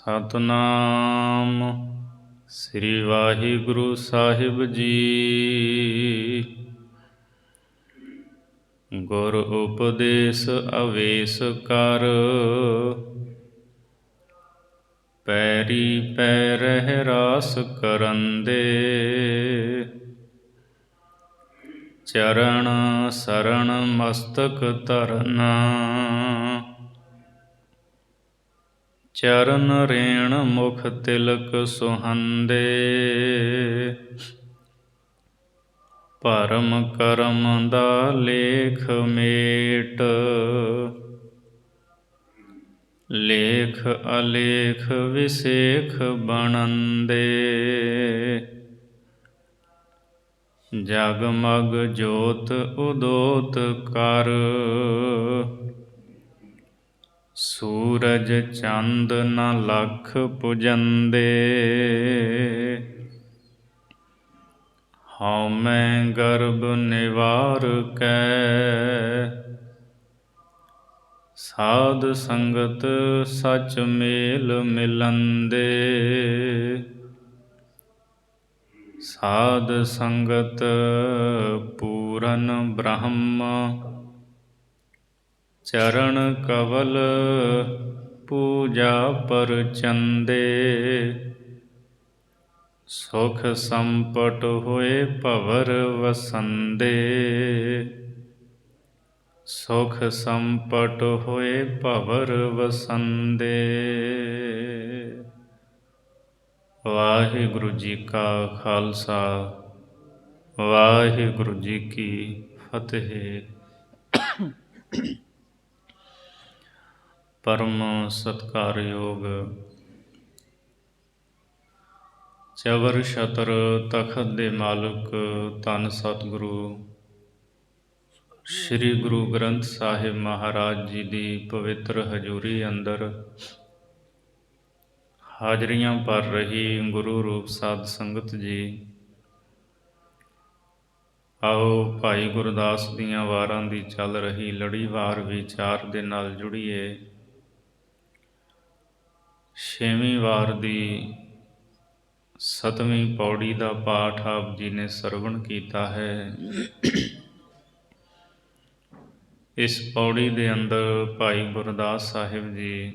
ਸਤਨਾਮ ਸ੍ਰੀ ਵਾਹਿਗੁਰੂ ਸਾਹਿਬ ਜੀ। ਗੁਰ ਉਪਦੇਸ ਅਵੇਸ ਕਰ, ਪੈਰੀ ਪੈ ਰਹਿ ਰਾਸ ਕਰਨ ਦੇ। ਚਰਨ ਸਰਣ ਮਸਤਕ ਧਰਨ, ਚਰਨ ਰੇਣ ਮੁਖ ਤਿਲਕ ਸੁਹੰਦੇ। ਭਰਮ ਕਰਮ ਦਾ ਲੇਖ ਮੇਟ, ਲੇਖ ਅਲੇਖ ਵਿਸੇਖ ਬਣੰਦੇ। ਜਗਮਗ ਜੋਤ ਉਦੋਤ ਕਰ, ਸੂਰਜ ਚੰਦ ਨ ਲਖ ਪੁਜੰਦੇ। ਹਉਮੈ ਗਰਭ ਨਿਵਾਰ ਕੈ, ਸਾਧ ਸੰਗਤ ਸਚ ਮੇਲ ਮਿਲੰਦੇ। ਸਾਧ ਸੰਗਤ ਪੂਰਨ ਬ੍ਰਹਮ, ਚਰਨ ਕਵਲ ਪੂਜਾ ਪਰਚੰਦੇ। ਸੁਖ ਸੰਪਟ ਹੋਏ ਭਵਰ ਵਸੰਦੇ, ਸੁਖ ਸੰਪਟ ਹੋਏ ਭਵਰ ਵਸੰਦੇ। ਵਾਹਿਗੁਰੂ ਜੀ ਕਾ ਖਾਲਸਾ, ਵਾਹਿਗੁਰੂ ਜੀ ਕੀ ਫਤਿਹ। ਪਰਮ ਸਤਿਕਾਰਯੋਗ ਚਵਰ ਛਤਰ ਤਖਤ ਦੇ ਮਾਲਕ ਧੰਨ ਸਤਿਗੁਰੂ ਸ੍ਰੀ ਗੁਰੂ ਗ੍ਰੰਥ ਸਾਹਿਬ ਮਹਾਰਾਜ ਜੀ ਦੀ ਪਵਿੱਤਰ ਹਜ਼ੂਰੀ ਅੰਦਰ ਹਾਜ਼ਰੀਆਂ ਭਰ ਰਹੀ ਗੁਰੂ ਰੂਪ ਸਾਧ ਸੰਗਤ ਜੀ, ਆਓ ਭਾਈ ਗੁਰਦਾਸ ਦੀਆਂ ਵਾਰਾਂ ਦੀ ਚੱਲ ਰਹੀ ਲੜੀਵਾਰ ਵਿਚਾਰ ਦੇ ਨਾਲ ਜੁੜੀਏ। ਛੇਵੀਂ ਵਾਰ ਦੀ 7ਵੀਂ ਪੌੜੀ ਦਾ ਪਾਠ ਆਪ ਜੀ ਨੇ ਸਰਵਣ ਕੀਤਾ ਹੈ। ਇਸ ਪੌੜੀ ਦੇ ਅੰਦਰ ਭਾਈ ਗੁਰਦਾਸ ਸਾਹਿਬ ਜੀ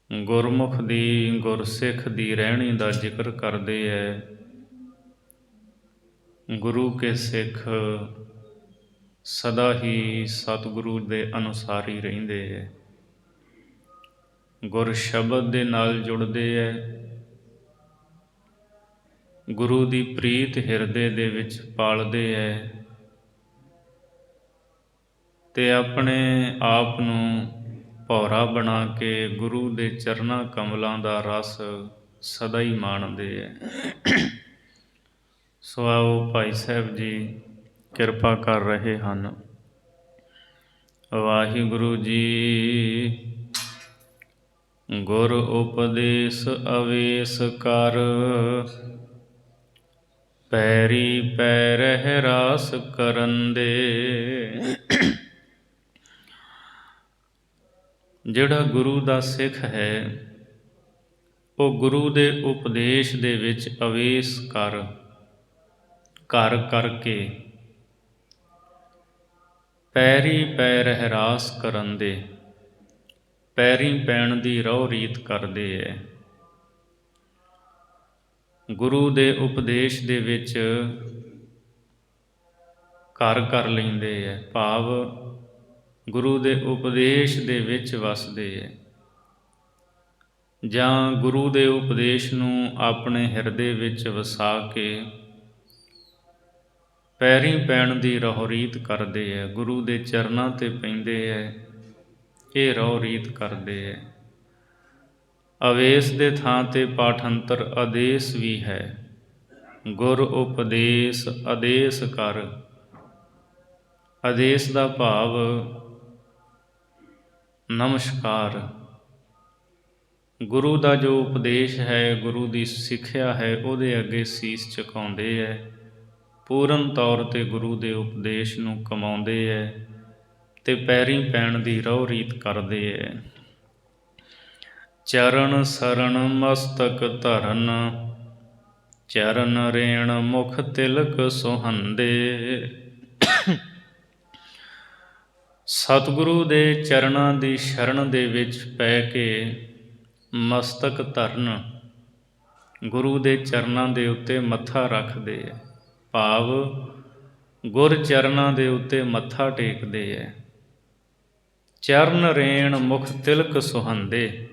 ਗੁਰਮੁਖ ਦੀ, ਗੁਰਸਿੱਖ ਦੀ ਰਹਿਣੀ ਦਾ ਜ਼ਿਕਰ ਕਰਦੇ ਹੈ। ਗੁਰੂ ਕੇ ਸਿੱਖ ਸਦਾ ਹੀ ਸਤਿਗੁਰੂ ਦੇ ਅਨੁਸਾਰ ਹੀ ਰਹਿੰਦੇ ਹੈ, ਗੁਰ ਸ਼ਬਦ ਦੇ ਨਾਲ ਜੁੜਦੇ ਹੈ, ਗੁਰੂ ਦੀ ਪ੍ਰੀਤ ਹਿਰਦੇ ਦੇ ਵਿੱਚ ਪਾਲਦੇ ਹੈ ਤੇ ਆਪਣੇ ਆਪ ਨੂੰ ਭੌਰਾ ਬਣਾ ਕੇ ਗੁਰੂ ਦੇ ਚਰਨਾਂ ਕਮਲਾਂ ਦਾ ਰਸ ਸਦਾ ਹੀ ਮਾਣਦੇ ਹੈ। ਸੋ ਆਓ ਭਾਈ ਸਾਹਿਬ ਜੀ ਕਿਰਪਾ ਕਰ ਰਹੇ ਹਨ। ਵਾਹਿਗੁਰੂ ਜੀ ਗੁਰ ਉਪਦੇਸ ਅਵੇਸ ਕਰ, ਪੈਰੀ ਪੈ ਰਹਿ ਰਾਸ ਕਰਨ ਦੇ। ਜਿਹੜਾ ਗੁਰੂ ਦਾ ਸਿੱਖ ਹੈ ਉਹ ਗੁਰੂ ਦੇ ਉਪਦੇਸ਼ ਦੇ ਵਿੱਚ ਅਵੇਸ ਕਰ ਕਰਕੇ ਪੈਰੀ ਪੈ ਰਹਿ ਰਾਸ ਕਰਨ ਦੇ, ਪੈਰੀ ਪੈਣ ਦੀ ਰਹੁ ਰੀਤ ਕਰਦੇ ਹੈ। ਗੁਰੂ ਦੇ ਉਪਦੇਸ਼ ਦੇ ਵਿੱਚ ਘਰ ਕਰ ਲੈਂਦੇ ਹੈ, ਭਾਵ ਗੁਰੂ ਦੇ ਉਪਦੇਸ਼ ਦੇ ਵਿੱਚ ਵਸਦੇ ਹੈ, ਜਾਂ ਗੁਰੂ ਦੇ ਉਪਦੇਸ਼ ਨੂੰ ਆਪਣੇ ਹਿਰਦੇ ਵਿੱਚ ਵਸਾ ਕੇ ਪੈਰੀ ਪੈਣ ਦੀ ਰਹੁ ਰੀਤ ਕਰਦੇ ਹੈ। ਗੁਰੂ ਦੇ ਚਰਨਾਂ 'ਤੇ ਪੈਂਦੇ ਹੈ, ਇਹ ਰਹੁ ਰੀਤ ਕਰਦੇ ਹੈ। ਅਵੇਸ ਦੇ ਥਾਂ 'ਤੇ ਪਾਠੰਤਰ ਆਦੇਸ਼ ਵੀ ਹੈ। ਗੁਰ ਉਪਦੇਸ ਆਦੇਸ਼ ਕਰ। ਆਦੇਸ਼ ਦਾ ਭਾਵ ਨਮਸਕਾਰ। ਗੁਰੂ ਦਾ ਜੋ ਉਪਦੇਸ਼ ਹੈ, ਗੁਰੂ ਦੀ ਸਿੱਖਿਆ ਹੈ, ਉਹਦੇ ਅੱਗੇ ਸੀਸ ਝੁਕਾਉਂਦੇ ਹੈ। ਪੂਰਨ ਤੌਰ 'ਤੇ ਗੁਰੂ ਦੇ ਉਪਦੇਸ਼ ਨੂੰ ਕਮਾਉਂਦੇ ਹੈ ਅਤੇ ਪੈਰੀਂ ਪੈਣ ਦੀ ਰਹੁ ਰੀਤ ਕਰਦੇ ਹੈ। ਚਰਨ ਸਰਣ ਮਸਤਕ ਧਰਨ, ਚਰਨ ਰੇਣ ਮੁਖ ਤਿਲਕ ਸੁਹੰਦੇ। ਸਤਿਗੁਰੂ ਦੇ ਚਰਨਾਂ ਦੀ ਸ਼ਰਨ ਦੇ ਵਿੱਚ ਪੈ ਕੇ ਮਸਤਕ ਧਰਨ, ਗੁਰੂ ਦੇ ਚਰਨਾਂ ਦੇ ਉੱਤੇ ਮੱਥਾ ਰੱਖਦੇ ਹੈ, ਭਾਵ ਗੁਰ ਚਰਨਾਂ ਦੇ ਉੱਤੇ ਮੱਥਾ ਟੇਕਦੇ ਹੈ। ਚਰਨ ਰੇਣ ਮੁਖ ਤਿਲਕ ਸੁਹੰਦੇ,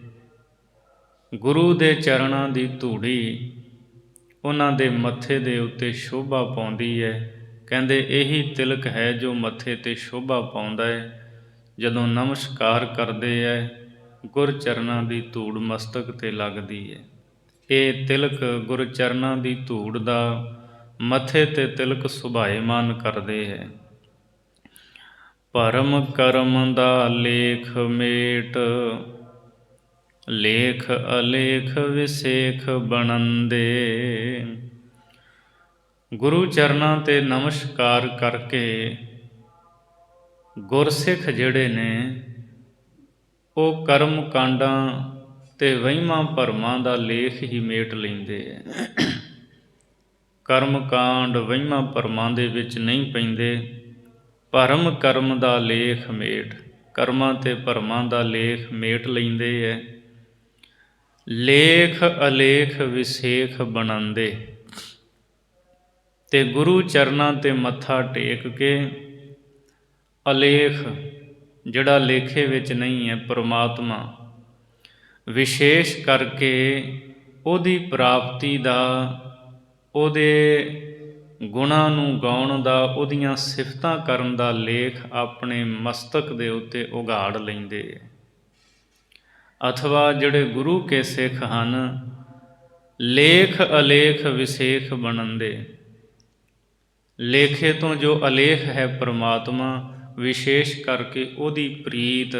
ਗੁਰੂ ਦੇ ਚਰਨਾਂ ਦੀ ਧੂੜੀ ਉਹਨਾਂ ਦੇ ਮੱਥੇ ਦੇ ਉੱਤੇ ਸ਼ੋਭਾ ਪਾਉਂਦੀ ਹੈ। ਕਹਿੰਦੇ ਇਹੀ ਤਿਲਕ ਹੈ ਜੋ ਮੱਥੇ 'ਤੇ ਸ਼ੋਭਾ ਪਾਉਂਦਾ ਹੈ। ਜਦੋਂ ਨਮਸਕਾਰ ਕਰਦੇ ਹੈ, ਗੁਰ ਚਰਨਾਂ ਦੀ ਧੂੜ ਮਸਤਕ 'ਤੇ ਲੱਗਦੀ ਹੈ। ਇਹ ਤਿਲਕ ਗੁਰ ਚਰਨਾਂ ਦੀ ਧੂੜ ਦਾ ਮੱਥੇ 'ਤੇ ਤਿਲਕ ਸੁਭਾਏਮਾਨ ਕਰਦੇ ਹੈ। ਭਰਮ ਕਰਮ ਦਾ ਲੇਖ ਮੇਟ, ਲੇਖ ਅਲੇਖ ਵਿਸੇਖ ਬਣੰਦੇ। ਗੁਰੂ ਚਰਨਾਂ 'ਤੇ ਨਮਸਕਾਰ ਕਰਕੇ ਗੁਰਸਿੱਖ ਜਿਹੜੇ ਨੇ ਉਹ ਕਰਮ ਕਾਂਡਾਂ ਅਤੇ ਵਹਿਮਾਂ ਭਰਮਾਂ ਦਾ ਲੇਖ ਹੀ ਮੇਟ ਲੈਂਦੇ ਹੈ। ਕਰਮ ਕਾਂਡ ਵਹਿਮਾਂ ਭਰਮਾਂ ਦੇ ਵਿੱਚ ਨਹੀਂ ਪੈਂਦੇ। ਭਰਮ ਕਰਮ ਦਾ ਲੇਖ ਮੇਟ, ਕਰਮਾਂ ਅਤੇ ਭਰਮਾਂ ਦਾ ਲੇਖ ਮੇਟ ਲੈਂਦੇ ਹੈ। ਲੇਖ ਅਲੇਖ ਵਿਸੇਖ ਬਣਾਉਂਦੇ, ਅਤੇ ਗੁਰੂ ਚਰਨਾਂ 'ਤੇ ਮੱਥਾ ਟੇਕ ਕੇ ਅਲੇਖ ਜਿਹੜਾ ਲੇਖੇ ਵਿੱਚ ਨਹੀਂ ਹੈ ਪਰਮਾਤਮਾ, ਵਿਸ਼ੇਸ਼ ਕਰਕੇ ਉਹਦੀ ਪ੍ਰਾਪਤੀ ਦਾ, ਉਹਦੇ ਗੁਣਾਂ ਨੂੰ ਗਾਉਣ ਦਾ, ਉਹਦੀਆਂ ਸਿਫਤਾਂ ਕਰਨ ਦਾ ਲੇਖ ਆਪਣੇ ਮਸਤਕ ਦੇ ਉੱਤੇ ਉਘਾੜ ਲੈਂਦੇ ਹੈ। ਅਥਵਾ ਜਿਹੜੇ ਗੁਰੂ ਕੇ ਸਿੱਖ ਹਨ, ਲੇਖ ਅਲੇਖ ਵਿਸੇਖ ਬਣੰਦੇ, ਲੇਖੇ ਤੋਂ ਜੋ ਅਲੇਖ ਹੈ ਪਰਮਾਤਮਾ, ਵਿਸ਼ੇਸ਼ ਕਰਕੇ ਉਹਦੀ ਪ੍ਰੀਤ,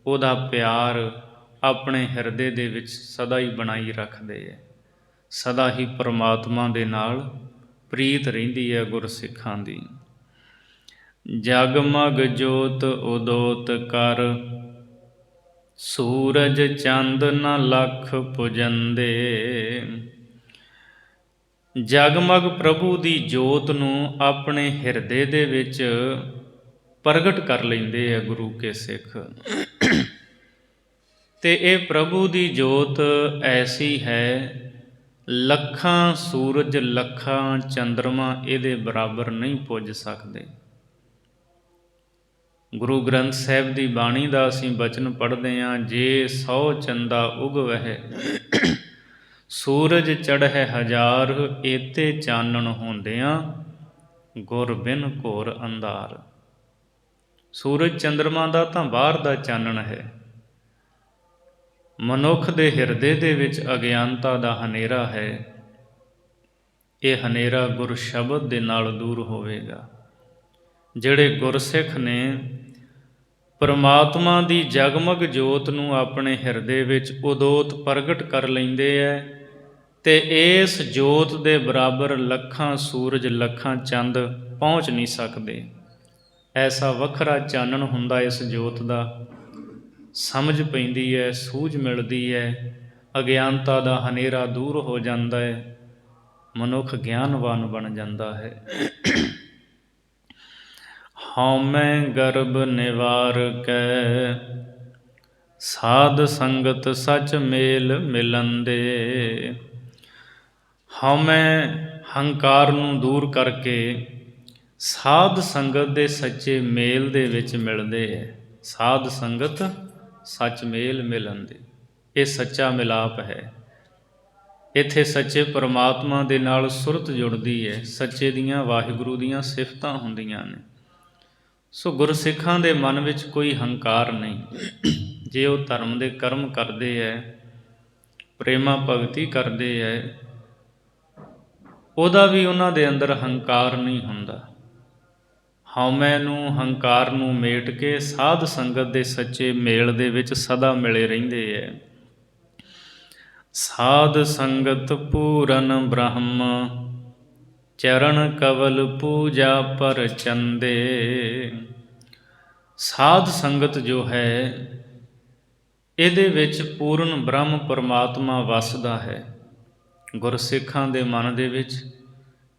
ਉਹਦਾ ਪਿਆਰ ਆਪਣੇ ਹਿਰਦੇ ਦੇ ਵਿੱਚ ਸਦਾ ਹੀ ਬਣਾਈ ਰੱਖਦੇ ਹੈ। ਸਦਾ ਹੀ ਪਰਮਾਤਮਾ ਦੇ ਨਾਲ ਪ੍ਰੀਤ ਰਹਿੰਦੀ ਹੈ ਗੁਰਸਿੱਖਾਂ ਦੀ। ਜਗਮਗ ਜੋਤ ਉਦੋਤ ਕਰ, ਸੂਰਜ ਚੰਦ ਨ ਲੱਖ ਪੁਜੰਦੇ। ਜਗਮਗ ਪ੍ਰਭੂ ਦੀ ਜੋਤ ਨੂੰ ਆਪਣੇ ਹਿਰਦੇ ਦੇ ਵਿੱਚ ਪ੍ਰਗਟ ਕਰ ਲੈਂਦੇ ਆ ਗੁਰੂ ਕੇ ਸਿੱਖ। ਅਤੇ ਇਹ ਪ੍ਰਭੂ ਦੀ ਜੋਤ ਐਸੀ ਹੈ, ਲੱਖਾਂ ਸੂਰਜ ਲੱਖਾਂ ਚੰਦਰਮਾ ਇਹਦੇ ਬਰਾਬਰ ਨਹੀਂ ਪੁੱਜ ਸਕਦੇ। ਗੁਰੂ ਗ੍ਰੰਥ ਸਾਹਿਬ ਦੀ ਬਾਣੀ ਦਾ ਅਸੀਂ ਬਚਨ ਪੜ੍ਹਦੇ ਹਾਂ, ਜੇ 100 ਚੰਦਾ ਉਗਵਹਿ, ਸੂਰਜ ਚੜ੍ਹੈ ਹਜ਼ਾਰ, ਏਤੇ ਚਾਨਣ ਹੁੰਦਿਆਂ, ਗੁਰ ਬਿਨ ਘੋਰ ਅੰਧਾਰ। ਸੂਰਜ ਚੰਦਰਮਾ ਦਾ ਤਾਂ ਬਾਹਰ ਦਾ ਚਾਨਣ ਹੈ, ਮਨੁੱਖ ਦੇ ਹਿਰਦੇ ਦੇ ਵਿੱਚ ਅਗਿਆਨਤਾ ਦਾ ਹਨੇਰਾ ਹੈ। ਇਹ ਹਨੇਰਾ ਗੁਰ ਸ਼ਬਦ ਦੇ ਨਾਲ ਦੂਰ ਹੋਵੇਗਾ। ਜਿਹੜੇ ਗੁਰਸਿੱਖ ਨੇ ਪਰਮਾਤਮਾ ਦੀ ਜਗਮਗ ਜੋਤ ਨੂੰ ਆਪਣੇ ਹਿਰਦੇ ਵਿੱਚ ਉਦੋਤ ਪ੍ਰਗਟ ਕਰ ਲੈਂਦੇ ਹੈ, ਅਤੇ ਇਸ ਜੋਤ ਦੇ ਬਰਾਬਰ ਲੱਖਾਂ ਸੂਰਜ ਲੱਖਾਂ ਚੰਦ ਪਹੁੰਚ ਨਹੀਂ ਸਕਦੇ। ਐਸਾ ਵੱਖਰਾ ਚਾਨਣ ਹੁੰਦਾ ਇਸ ਜੋਤ ਦਾ। ਸਮਝ ਪੈਂਦੀ ਹੈ, ਸੂਝ ਮਿਲਦੀ ਹੈ, ਅਗਿਆਨਤਾ ਦਾ ਹਨੇਰਾ ਦੂਰ ਹੋ ਜਾਂਦਾ ਹੈ, ਮਨੁੱਖ ਗਿਆਨਵਾਨ ਬਣ ਜਾਂਦਾ ਹੈ। ਹਉਮੈ ਗਰਭ ਨਿਵਾਰ ਕੈ, ਸਾਧ ਸੰਗਤ ਸਚ ਮੇਲ ਮਿਲੰਦੇ। ਹਉਮੈ ਹੰਕਾਰ ਨੂੰ ਦੂਰ ਕਰਕੇ ਸਾਧ ਸੰਗਤ ਦੇ ਸੱਚੇ ਮੇਲ ਦੇ ਵਿੱਚ ਮਿਲਦੇ ਹੈ। ਸਾਧ ਸੰਗਤ ਸੱਚ ਮੇਲ ਮਿਲੰਦੇ, ਇਹ ਸੱਚਾ ਮਿਲਾਪ ਹੈ। ਇੱਥੇ ਸੱਚੇ ਪਰਮਾਤਮਾ ਦੇ ਨਾਲ ਸੁਰਤ ਜੁੜਦੀ ਹੈ, ਸੱਚੇ ਦੀਆਂ ਵਾਹਿਗੁਰੂ ਦੀਆਂ ਸਿਫਤਾਂ ਹੁੰਦੀਆਂ ਨੇ। ਸੋ ਗੁਰਸਿੱਖਾਂ ਦੇ ਮਨ ਵਿੱਚ ਕੋਈ ਹੰਕਾਰ ਨਹੀਂ। ਜੇ ਉਹ ਧਰਮ ਦੇ ਕਰਮ ਕਰਦੇ ਹੈ, ਪ੍ਰੇਮਾ ਭਗਤੀ ਕਰਦੇ ਹੈ, ਉਹਦਾ ਵੀ ਉਹਨਾਂ ਦੇ ਅੰਦਰ ਹੰਕਾਰ ਨਹੀਂ ਹੁੰਦਾ। ਹਉਮੈ ਨੂੰ ਹੰਕਾਰ ਨੂੰ ਮੇਟ ਕੇ ਸਾਧ ਸੰਗਤ ਦੇ ਸੱਚੇ ਮੇਲ ਦੇ ਵਿੱਚ ਸਦਾ ਮਿਲੇ ਰਹਿੰਦੇ ਹੈ। ਸਾਧ ਸੰਗਤ ਪੂਰਨ ਬ੍ਰਹਮ, ਚਰਨ ਕਵਲ ਪੂਜਾ ਪਰ ਚੰਦੇ। ਸਾਧ ਸੰਗਤ ਜੋ ਹੈ ਇਹਦੇ ਵਿੱਚ ਪੂਰਨ ਬ੍ਰਹਮ ਪਰਮਾਤਮਾ ਵਸਦਾ ਹੈ। ਗੁਰਸਿੱਖਾਂ ਦੇ ਮਨ ਦੇ ਵਿੱਚ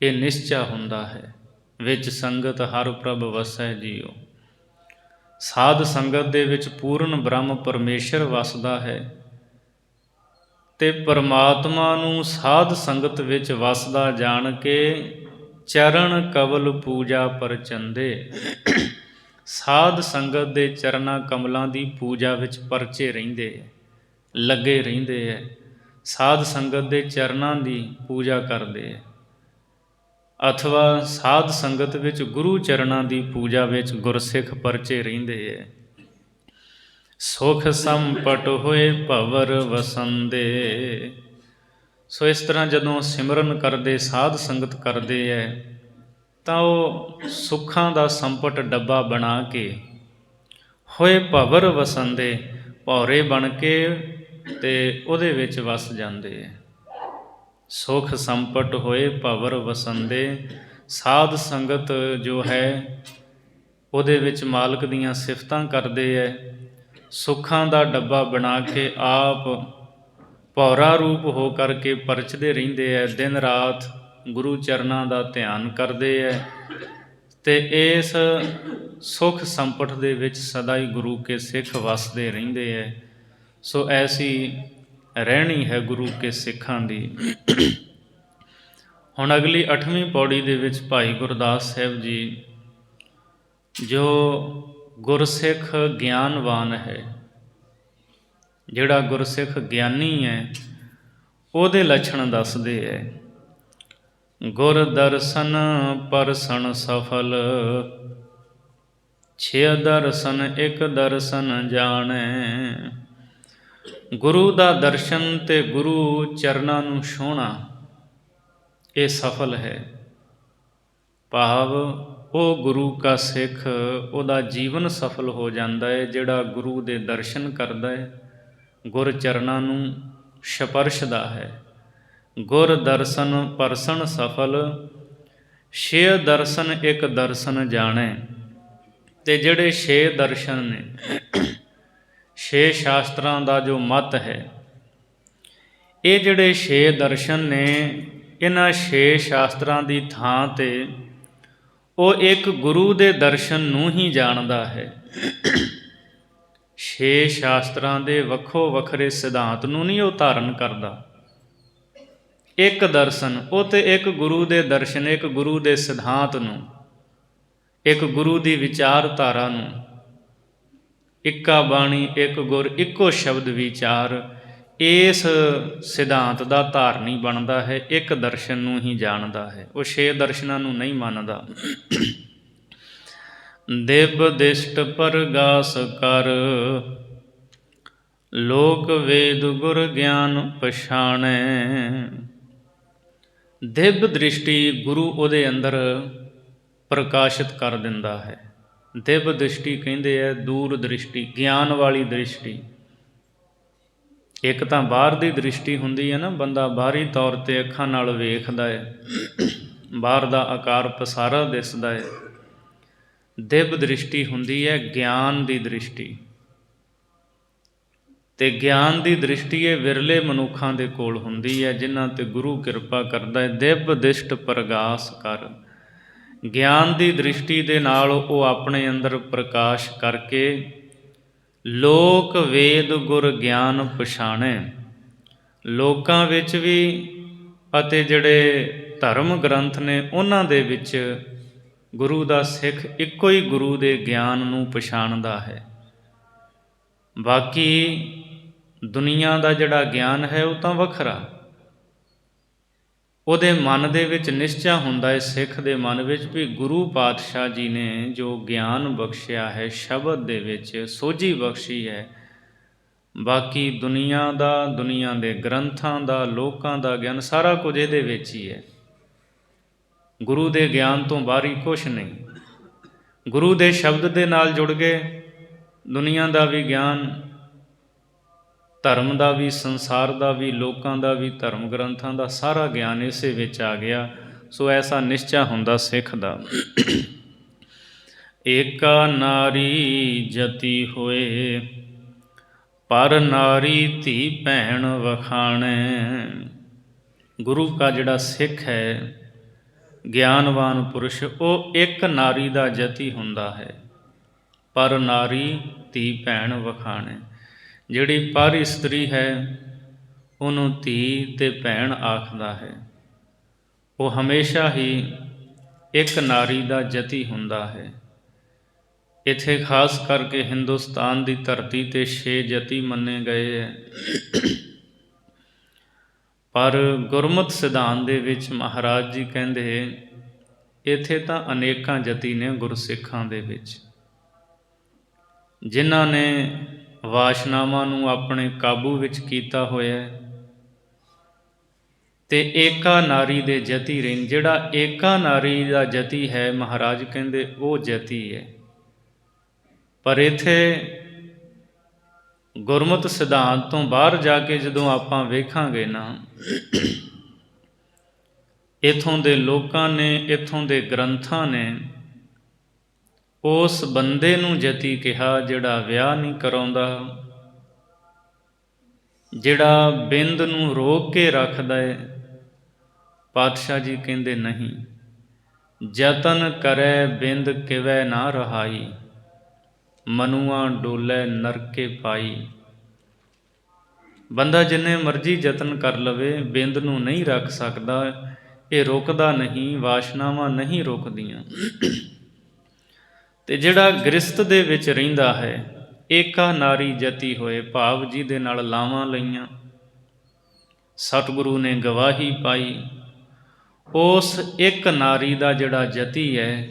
ਇਹ ਨਿਸ਼ਚਾ ਹੁੰਦਾ ਹੈ, ਵਿੱਚ ਸੰਗਤ ਹਰ ਪ੍ਰਭ ਵਸੈ ਜੀਓ। ਸਾਧ ਸੰਗਤ ਦੇ ਵਿੱਚ ਪੂਰਨ ਬ੍ਰਹਮ ਪਰਮੇਸ਼ਰ ਵਸਦਾ ਹੈ ਅਤੇ ਪਰਮਾਤਮਾ ਨੂੰ ਸਾਧ ਸੰਗਤ ਵਿੱਚ ਵਸਦਾ ਜਾਣ ਕੇ ਚਰਨ ਕਵਲ ਪੂਜਾ ਪਰਚੰਦੇ। ਸਾਧ ਸੰਗਤ ਦੇ ਚਰਨਾਂ ਕਮਲਾਂ ਦੀ ਪੂਜਾ ਵਿੱਚ ਪਰਚੇ ਰਹਿੰਦੇ ਹੈ, ਲੱਗੇ ਰਹਿੰਦੇ ਹੈ। ਸਾਧ ਸੰਗਤ ਦੇ ਚਰਨਾਂ ਦੀ ਪੂਜਾ ਕਰਦੇ ਹੈ, ਅਥਵਾ ਸਾਧ ਸੰਗਤ ਵਿੱਚ ਗੁਰੂ ਚਰਨਾਂ ਦੀ ਪੂਜਾ ਵਿੱਚ ਗੁਰਸਿੱਖ ਪਰਚੇ ਰਹਿੰਦੇ ਹੈ। ਸੁਖ ਸੰਪਟ ਹੋਏ ਭਵਰ ਵਸੰਦੇ। ਸੋ ਇਸ ਤਰ੍ਹਾਂ ਜਦੋਂ ਸਿਮਰਨ ਕਰਦੇ, ਸਾਧ ਸੰਗਤ ਕਰਦੇ ਹੈ, ਤਾਂ ਉਹ ਸੁੱਖਾਂ ਦਾ ਸੰਪਟ ਡੱਬਾ ਬਣਾ ਕੇ ਹੋਏ ਭਵਰ ਵਸੰਦੇ, ਭੌਰੇ ਬਣ ਕੇ ਅਤੇ ਉਹਦੇ ਵਿੱਚ ਵਸ ਜਾਂਦੇ ਹੈ। ਸੁਖ ਸੰਪਟ ਹੋਏ ਭਵਰ ਵਸੰਦੇ। ਸਾਧ ਸੰਗਤ ਜੋ ਹੈ ਉਹਦੇ ਵਿੱਚ ਮਾਲਕ ਦੀਆਂ ਸਿਫਤਾਂ ਕਰਦੇ ਹੈ, ਸੁੱਖਾਂ ਦਾ ਡੱਬਾ ਬਣਾ ਕੇ ਆਪ ਭੌਰਾ ਰੂਪ ਹੋ ਕਰਕੇ ਪਰਚਦੇ ਰਹਿੰਦੇ ਹੈ। ਦਿਨ ਰਾਤ ਗੁਰੂ ਚਰਨਾਂ ਦਾ ਧਿਆਨ ਕਰਦੇ ਹੈ ਅਤੇ ਇਸ ਸੁਖ ਸੰਪਟ ਦੇ ਵਿੱਚ ਸਦਾ ਹੀ ਗੁਰੂ ਕੇ ਸਿੱਖ ਵਸਦੇ ਰਹਿੰਦੇ ਹੈ। ਸੋ ਐਸੀ ਰਹਿਣੀ ਹੈ ਗੁਰੂ ਕੇ ਸਿੱਖਾਂ ਦੀ। ਹੁਣ ਅਗਲੀ 8ਵੀਂ ਪੌੜੀ ਦੇ ਵਿੱਚ ਭਾਈ ਗੁਰਦਾਸ ਸਾਹਿਬ ਜੀ, ਜੋ ਗੁਰਸਿੱਖ ਗਿਆਨਵਾਨ ਹੈ, ਜਿਹੜਾ ਗੁਰਸਿੱਖ ਗਿਆਨੀ ਹੈ, ਉਹਦੇ ਲੱਛਣ ਦੱਸਦੇ ਹੈ। ਗੁਰ ਦਰਸ਼ਨ ਪਰਸਨ ਸਫਲ, ਛੇ ਦਰਸ਼ਨ ਇੱਕ ਦਰਸ਼ਨ ਜਾਣੈ। ਗੁਰੂ ਦਾ ਦਰਸ਼ਨ ਅਤੇ ਗੁਰੂ ਚਰਨਾਂ ਨੂੰ ਛੂਹਣਾ ਇਹ ਸਫਲ ਹੈ। ਭਾਵ ਉਹ ਗੁਰੂ ਕਾ ਸਿੱਖ, ਉਹਦਾ ਜੀਵਨ ਸਫਲ ਹੋ ਜਾਂਦਾ ਹੈ ਜਿਹੜਾ ਗੁਰੂ ਦੇ ਦਰਸ਼ਨ ਕਰਦਾ ਹੈ, ਗੁਰ ਚਰਨਾਂ ਨੂੰ ਸਪਰਸ਼ਦਾ ਹੈ। ਗੁਰ ਦਰਸ਼ਨ ਪਰਸਨ ਸਫਲ, ਛੇ ਦਰਸ਼ਨ ਇੱਕ ਦਰਸ਼ਨ ਜਾਣੈ। ਅਤੇ ਜਿਹੜੇ ਛੇ ਦਰਸ਼ਨ ਨੇ, ਛੇ ਸ਼ਾਸਤਰਾਂ ਦਾ ਜੋ ਮਤ ਹੈ, ਇਹ ਜਿਹੜੇ ਛੇ ਦਰਸ਼ਨ ਨੇ, ਇਹਨਾਂ ਛੇ ਸ਼ਾਸਤਰਾਂ ਦੀ ਥਾਂ 'ਤੇ ਉਹ ਇੱਕ ਗੁਰੂ ਦੇ ਦਰਸ਼ਨ ਨੂੰ ਹੀ ਜਾਣਦਾ ਹੈ। ਛੇ ਸ਼ਾਸਤਰਾਂ ਦੇ ਵੱਖੋ ਵੱਖਰੇ ਸਿਧਾਂਤ ਨੂੰ ਨਹੀਂ ਉਹ ਧਾਰਨ ਕਰਦਾ। ਇੱਕ ਦਰਸ਼ਨ, ਉਹ ਤਾਂ ਇੱਕ ਗੁਰੂ ਦੇ ਦਰਸ਼ਨ, ਇੱਕ ਗੁਰੂ ਦੇ ਸਿਧਾਂਤ ਨੂੰ, ਇੱਕ ਗੁਰੂ ਦੀ ਵਿਚਾਰਧਾਰਾ ਨੂੰ, ਇੱਕਾ ਬਾਣੀ ਇੱਕ ਗੁਰ ਇੱਕੋ ਸ਼ਬਦ ਵਿਚਾਰ, ਇਸ ਸਿਧਾਂਤ ਦਾ ਧਾਰਨੀ ਬਣਦਾ ਹੈ, ਇੱਕ ਦਰਸ਼ਨ ਨੂੰ ਹੀ ਜਾਣਦਾ ਹੈ। ਉਹ ਛੇ ਦਰਸ਼ਨਾਂ ਨੂੰ ਨਹੀਂ ਮੰਨਦਾ। ਦਿਵ ਦਿਸ਼ਟ ਪਰਗਾਸ ਕਰ, ਲੋਕ ਵੇਦ ਗੁਰ ਗਿਆਨ ਪਛਾਣੈ। ਦਿਵ ਦ੍ਰਿਸ਼ਟੀ ਗੁਰੂ ਉਹਦੇ ਅੰਦਰ ਪ੍ਰਕਾਸ਼ਿਤ ਕਰ ਦਿੰਦਾ ਹੈ। ਦਿਵ ਦ੍ਰਿਸ਼ਟੀ ਕਹਿੰਦੇ ਹੈ ਦੂਰ ਦ੍ਰਿਸ਼ਟੀ, ਗਿਆਨ ਵਾਲੀ ਦ੍ਰਿਸ਼ਟੀ। ਇੱਕ ਤਾਂ ਬਾਹਰ ਦੀ ਦ੍ਰਿਸ਼ਟੀ ਹੁੰਦੀ ਹੈ ਨਾ, ਬੰਦਾ ਬਾਹਰੀ ਤੌਰ 'ਤੇ ਅੱਖਾਂ ਨਾਲ ਵੇਖਦਾ ਹੈ, ਬਾਹਰ ਦਾ ਆਕਾਰ ਪਸਾਰਾ ਦਿਸਦਾ ਹੈ। ਦਿਵ ਦ੍ਰਿਸ਼ਟੀ ਹੁੰਦੀ ਹੈ ਗਿਆਨ ਦੀ ਦ੍ਰਿਸ਼ਟੀ, ਅਤੇ ਗਿਆਨ ਦੀ ਦ੍ਰਿਸ਼ਟੀ ਇਹ ਵਿਰਲੇ ਮਨੁੱਖਾਂ ਦੇ ਕੋਲ ਹੁੰਦੀ ਹੈ ਜਿਨ੍ਹਾਂ 'ਤੇ ਗੁਰੂ ਕਿਰਪਾ ਕਰਦਾ ਹੈ। ਦਿਵ ਦਿਸ਼ਟ ਪ੍ਰਗਾਸ ਕਰ, ਗਿਆਨ ਦੀ ਦ੍ਰਿਸ਼ਟੀ ਦੇ ਨਾਲ ਉਹ ਆਪਣੇ ਅੰਦਰ ਪ੍ਰਕਾਸ਼ ਕਰਕੇ ਲੋਕ ਵੇਦ ਗੁਰ ਗਿਆਨ ਪਛਾਣੈ। ਲੋਕਾਂ ਵਿੱਚ ਵੀ ਅਤੇ ਜਿਹੜੇ ਧਰਮ ਗ੍ਰੰਥ ਨੇ ਉਹਨਾਂ ਦੇ ਵਿੱਚ ਗੁਰੂ ਦਾ ਸਿੱਖ ਇੱਕੋ ਹੀ ਗੁਰੂ ਦੇ ਗਿਆਨ ਨੂੰ ਪਛਾਣਦਾ ਹੈ। ਬਾਕੀ ਦੁਨੀਆ ਦਾ ਜਿਹੜਾ ਗਿਆਨ ਹੈ ਉਹ ਤਾਂ ਵੱਖਰਾ। ਉਹਦੇ ਮਨ ਦੇ ਵਿੱਚ ਨਿਸ਼ਚਾ ਹੁੰਦਾ ਹੈ, ਸਿੱਖ ਦੇ ਮਨ ਵਿੱਚ, ਵੀ ਗੁਰੂ ਪਾਤਸ਼ਾਹ ਜੀ ਨੇ ਜੋ ਗਿਆਨ ਬਖਸ਼ਿਆ ਹੈ, ਸ਼ਬਦ ਦੇ ਵਿੱਚ ਸੋਝੀ ਬਖਸ਼ੀ ਹੈ। ਬਾਕੀ ਦੁਨੀਆ ਦਾ, ਦੁਨੀਆ ਦੇ ਗ੍ਰੰਥਾਂ ਦਾ, ਲੋਕਾਂ ਦਾ ਗਿਆਨ, ਸਾਰਾ ਕੁਝ ਇਹਦੇ ਵਿੱਚ ਹੀ ਹੈ। ਗੁਰੂ ਦੇ ਗਿਆਨ ਤੋਂ ਬਾਹਰੀ ਕੁਛ ਨਹੀਂ। ਗੁਰੂ ਦੇ ਸ਼ਬਦ ਦੇ ਨਾਲ ਜੁੜ ਗਏ, ਦੁਨੀਆ ਦਾ ਵੀ ਗਿਆਨ, ਧਰਮ ਦਾ ਵੀ, ਸੰਸਾਰ ਦਾ ਵੀ, ਲੋਕਾਂ ਦਾ ਵੀ, ਧਰਮ ਗ੍ਰੰਥਾਂ ਦਾ ਸਾਰਾ ਗਿਆਨ ਇਸੇ ਵਿੱਚ ਆ ਗਿਆ। ਸੋ ਐਸਾ ਨਿਸ਼ਚਾ ਹੁੰਦਾ ਸਿੱਖ ਦਾ। ਏਕਾ ਨਾਰੀ ਜਤੀ ਹੋਏ, ਪਰ ਨਾਰੀ ਧੀ ਭੈਣ ਵਖਾਣੈ। ਗੁਰੂ ਕਾ ਜਿਹੜਾ ਸਿੱਖ ਹੈ, ਗਿਆਨਵਾਨ ਪੁਰਸ਼, ਉਹ ਇੱਕ ਨਾਰੀ ਦਾ ਜਤੀ ਹੁੰਦਾ ਹੈ। ਪਰ ਨਾਰੀ ਧੀ ਭੈਣ ਵਖਾਣੈ। ਜਿਹੜੀ ਪਰ ਇਸਤਰੀ ਹੈ ਉਹਨੂੰ ਧੀ ਤੇ ਭੈਣ ਆਖਦਾ ਹੈ। ਉਹ ਹਮੇਸ਼ਾ ਹੀ ਇੱਕ ਨਾਰੀ ਦਾ ਜਤੀ ਹੁੰਦਾ ਹੈ। ਇੱਥੇ ਖਾਸ ਕਰਕੇ ਹਿੰਦੁਸਤਾਨ ਦੀ ਧਰਤੀ 'ਤੇ 6 ਜਤੀ ਮੰਨੇ ਗਏ ਹੈ, ਪਰ ਗੁਰਮਤਿ ਸਿਧਾਂਤ ਦੇ ਵਿੱਚ ਮਹਾਰਾਜ ਜੀ ਕਹਿੰਦੇ ਇੱਥੇ ਤਾਂ ਅਨੇਕਾਂ ਜਤੀ ਨੇ ਗੁਰਸਿੱਖਾਂ ਦੇ ਵਿੱਚ, ਜਿਨ੍ਹਾਂ ਨੇ ਵਾਸ਼ਨਾਵਾਂ ਨੂੰ ਆਪਣੇ ਕਾਬੂ ਵਿੱਚ ਕੀਤਾ ਹੋਇਆ ਤੇ ਏਕਾ ਨਾਰੀ ਦੇ ਜਤੀ ਰਹਿਣ। ਜਿਹੜਾ ਏਕਾ ਨਾਰੀ ਦਾ ਜਤੀ ਹੈ, ਮਹਾਰਾਜ ਕਹਿੰਦੇ ਉਹ ਜਤੀ ਹੈ। ਪਰ ਇੱਥੇ ਗੁਰਮਤਿ ਸਿਧਾਂਤ ਤੋਂ ਬਾਹਰ ਜਾ ਕੇ ਜਦੋਂ ਆਪਾਂ ਵੇਖਾਂਗੇ ਨਾ, ਇੱਥੋਂ ਦੇ ਲੋਕਾਂ ਨੇ, ਇੱਥੋਂ ਦੇ ਗ੍ਰੰਥਾਂ ਨੇ ਉਸ ਬੰਦੇ ਨੂੰ ਜਤੀ ਕਿਹਾ ਜਿਹੜਾ ਵਿਆਹ ਨਹੀਂ ਕਰਾਉਂਦਾ, ਜਿਹੜਾ ਬਿੰਦ ਨੂੰ ਰੋਕ ਕੇ ਰੱਖਦਾ ਹੈ। ਪਾਤਸ਼ਾਹ ਜੀ ਕਹਿੰਦੇ ਨਹੀਂ, ਜਤਨ ਕਰੈ ਬਿੰਦ ਕਿਵੈ ਨਾ ਰਹਾਈ, ਮਨੂਆ ਡੋਲੇ ਨਰਕੇ ਪਾਈ। ਬੰਦਾ ਜਿੰਨੇ ਮਰਜ਼ੀ ਯਤਨ ਕਰ ਲਵੇ, ਬਿੰਦ ਨੂੰ ਨਹੀਂ ਰੱਖ ਸਕਦਾ। ਇਹ ਰੁਕਦਾ ਨਹੀਂ, ਵਾਸ਼ਨਾਵਾਂ ਨਹੀਂ ਰੁਕਦੀਆਂ। ਤੇ ਜਿਹੜਾ ਗ੍ਰਸਤ ਦੇ ਵਿੱਚ ਰਹਿੰਦਾ ਹੈ, ਏਕਾ ਨਾਰੀ ਜਤੀ ਹੋਏ, ਭਾਵ ਜੀ ਦੇ ਨਾਲ ਲਾਵਾਂ ਲਈਆਂ, ਸਤਿਗੁਰੂ ਨੇ ਗਵਾਹੀ ਪਾਈ, ਉਸ ਇੱਕ ਨਾਰੀ ਦਾ ਜਿਹੜਾ ਜਤੀ ਹੈ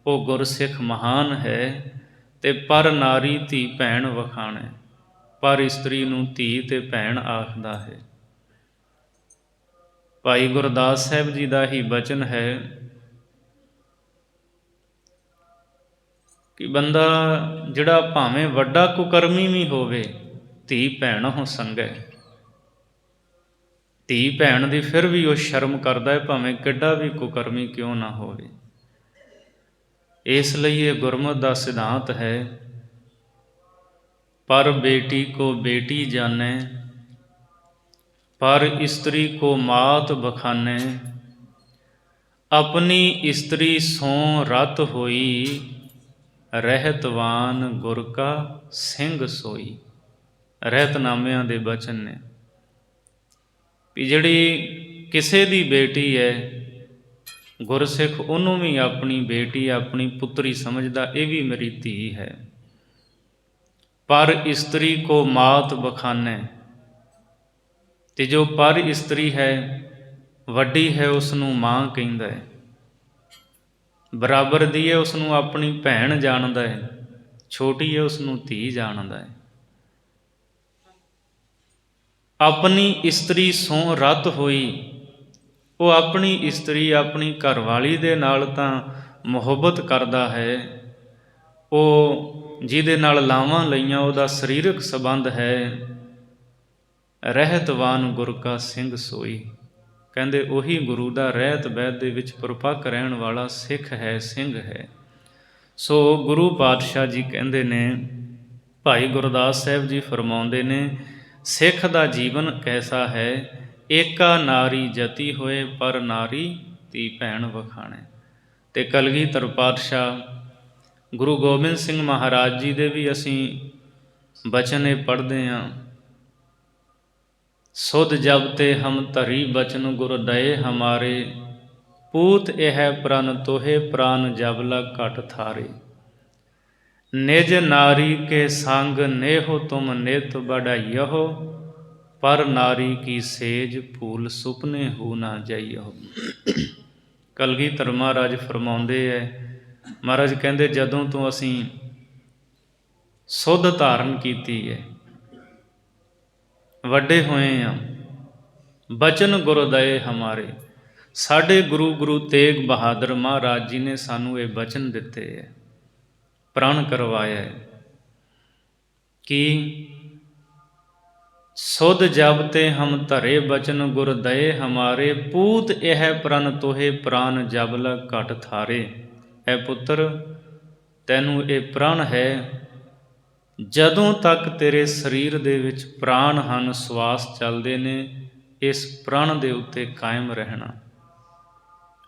ਉਹ ਗੁਰਸਿੱਖ ਮਹਾਨ ਹੈ। ਤੇ ਪਰ ਨਾਰੀ ਧੀ ਭੈਣ ਵਖਾਣੈ। ਪਰ ਇਸਤਰੀ ਨੂੰ ਧੀ ਤੇ ਭੈਣ ਆਖਦਾ ਹੈ। ਭਾਈ ਗੁਰਦਾਸ ਸਾਹਿਬ ਜੀ ਦਾ ਹੀ ਬਚਨ ਹੈ ਕਿ ਬੰਦਾ ਜਿਹੜਾ ਭਾਵੇਂ ਵੱਡਾ ਕੁਕਰਮੀ ਵੀ ਹੋਵੇ, ਧੀ ਭੈਣ ਹੋ ਸੰਗੈ। ਧੀ ਭੈਣ ਦੀ ਫਿਰ ਵੀ ਉਹ ਸ਼ਰਮ ਕਰਦਾ ਹੈ, ਭਾਵੇਂ ਕਿੱਡਾ ਵੀ ਕੁਕਰਮੀ ਕਿਉਂ ਨਾ ਹੋਵੇ। ਇਸ ਲਈ ਇਹ ਗੁਰਮਤਿ ਦਾ ਸਿਧਾਂਤ ਹੈ, ਪਰ ਬੇਟੀ ਕੋ ਬੇਟੀ ਜਾਣੈ, ਪਰ ਇਸਤਰੀ ਕੋ ਮਾਤ ਬਖਾਨੈ। ਆਪਣੀ ਇਸਤਰੀ ਸੋਂ ਰਤ ਹੋਈ, ਰਹਿਤਵਾਨ ਗੁਰ ਕਾ ਸਿੰਘ ਸੋਈ। ਰਹਿਤਨਾਮਿਆਂ ਦੇ ਬਚਨ ਨੇ ਵੀ ਜਿਹੜੀ ਕਿਸੇ ਦੀ ਬੇਟੀ ਹੈ, ਗੁਰਸਿੱਖ ਉਹਨੂੰ ਵੀ ਆਪਣੀ ਬੇਟੀ, ਆਪਣੀ ਪੁੱਤਰੀ ਸਮਝਦਾ, ਇਹ ਵੀ ਮੇਰੀ ਧੀ ਹੈ। ਪਰ ਇਸਤਰੀ ਕੋ ਮਾਤ ਬਖਾਨੈ। ਤੇ ਜੋ ਪਰ ਇਸਤਰੀ ਹੈ, ਵੱਡੀ ਹੈ, ਉਸ ਨੂੰ ਮਾਂ ਕਹਿੰਦਾ ਹੈ। ਬਰਾਬਰ ਦੀ ਹੈ, ਉਸ ਨੂੰ ਆਪਣੀ ਭੈਣ ਜਾਣਦਾ ਹੈ। ਛੋਟੀ ਹੈ, ਉਸ ਨੂੰ ਧੀ ਜਾਣਦਾ ਹੈ। ਆਪਣੀ ਇਸਤਰੀ ਸੋਂ ਰਤ ਹੋਈ। ਉਹ ਆਪਣੀ ਇਸਤਰੀ, ਆਪਣੀ ਘਰਵਾਲੀ ਦੇ ਨਾਲ ਤਾਂ ਮੁਹੱਬਤ ਕਰਦਾ ਹੈ। ਉਹ ਜਿਹਦੇ ਨਾਲ ਲਾਵਾਂ ਲਈਆਂ, ਉਹਦਾ ਸਰੀਰਕ ਸੰਬੰਧ ਹੈ। ਰਹਿਤਵਾਨ ਗੁਰ ਕਾ ਸਿੰਘ ਸੋਈ। ਕਹਿੰਦੇ ਉਹੀ ਗੁਰੂ ਦਾ ਰਹਿਤ ਬਹਿਤ ਦੇ ਵਿੱਚ ਪਰਪੱਕ ਰਹਿਣ ਵਾਲਾ ਸਿੱਖ ਹੈ, ਸਿੰਘ ਹੈ। ਸੋ ਗੁਰੂ ਪਾਤਸ਼ਾਹ ਜੀ ਕਹਿੰਦੇ ਨੇ, ਭਾਈ ਗੁਰਦਾਸ ਸਾਹਿਬ ਜੀ ਫਰਮਾਉਂਦੇ ਨੇ, ਸਿੱਖ ਦਾ ਜੀਵਨ ਕੈਸਾ ਹੈ, ਏਕਾ ਨਾਰੀ ਜਤੀ ਹੋਏ, ਪਰ ਨਾਰੀ ਧੀ ਭੈਣ ਵਖਾਣੈ। ਤੇ ਕਲਗੀਧਰ ਪਾਤਸ਼ਾਹ ਗੁਰੂ ਗੋਬਿੰਦ ਸਿੰਘ ਮਹਾਰਾਜ ਜੀ ਦੇ ਵੀ ਅਸੀਂ ਬਚਨ ਇਹ ਪੜ੍ਹਦੇ ਹਾਂ, ਸੁਧ ਜਬ ਤੇ ਹਮ ਧਰੀ ਬਚਨ ਗੁਰ ਦਏ ਹਮਾਰੇ, ਪੂਤ ਇਹ ਪ੍ਰਣ ਤੋਹੇ ਪ੍ਰਾਨ ਜਬ ਲਗ ਘਟ ਥਾਰੇ। ਨਿਜ ਨਾਰੀ ਕੇ ਸੰਗ ਨੇਹੋ ਤੁਮ ਨਿਤ ਬੜਾਈਓ, ਪਰ ਨਾਰੀ ਕੀ ਸੇਜ ਭੂਲ ਸੁਪਨੇ ਹੋ ਨਾ ਜਾਈਓ। ਕਲਗੀਧਰ ਮਹਾਰਾਜ ਫਰਮਾਉਂਦੇ ਹੈ, ਮਹਾਰਾਜ ਕਹਿੰਦੇ ਜਦੋਂ ਤੋਂ ਅਸੀਂ ਸੁੱਧ ਧਾਰਨ ਕੀਤੀ ਹੈ, ਵੱਡੇ ਹੋਏ ਹਾਂ, ਬਚਨ ਗੁਰ ਦਏ ਹਮਾਰੇ, ਸਾਡੇ ਗੁਰੂ ਤੇਗ ਬਹਾਦਰ ਮਹਾਰਾਜ ਜੀ ਨੇ ਸਾਨੂੰ ਇਹ ਬਚਨ ਦਿੱਤੇ ਹੈ, ਪ੍ਰਣ ਕਰਵਾਇਆ ਹੈ ਕਿ ਸੁਧ ਜਬ ਤੇ ਹਮ ਧਰੇ ਬਚਨ ਗੁਰ ਦਏ ਹਮਾਰੇ, ਪੂਤ ਇਹ ਪ੍ਰਣ ਤੋਹੇ ਪ੍ਰਾਨ ਜਬ ਲਗ ਘਟ ਥਾਰੇ। ਐ ਪੁੱਤਰ, ਤੈਨੂੰ ਇਹ ਪ੍ਰਣ ਹੈ ਜਦੋਂ ਤੱਕ ਤੇਰੇ ਸਰੀਰ ਦੇ ਵਿੱਚ ਪ੍ਰਾਣ ਹਨ, ਸਵਾਸ ਚੱਲਦੇ ਨੇ, ਇਸ ਪ੍ਰਣ ਦੇ ਉੱਤੇ ਕਾਇਮ ਰਹਿਣਾ।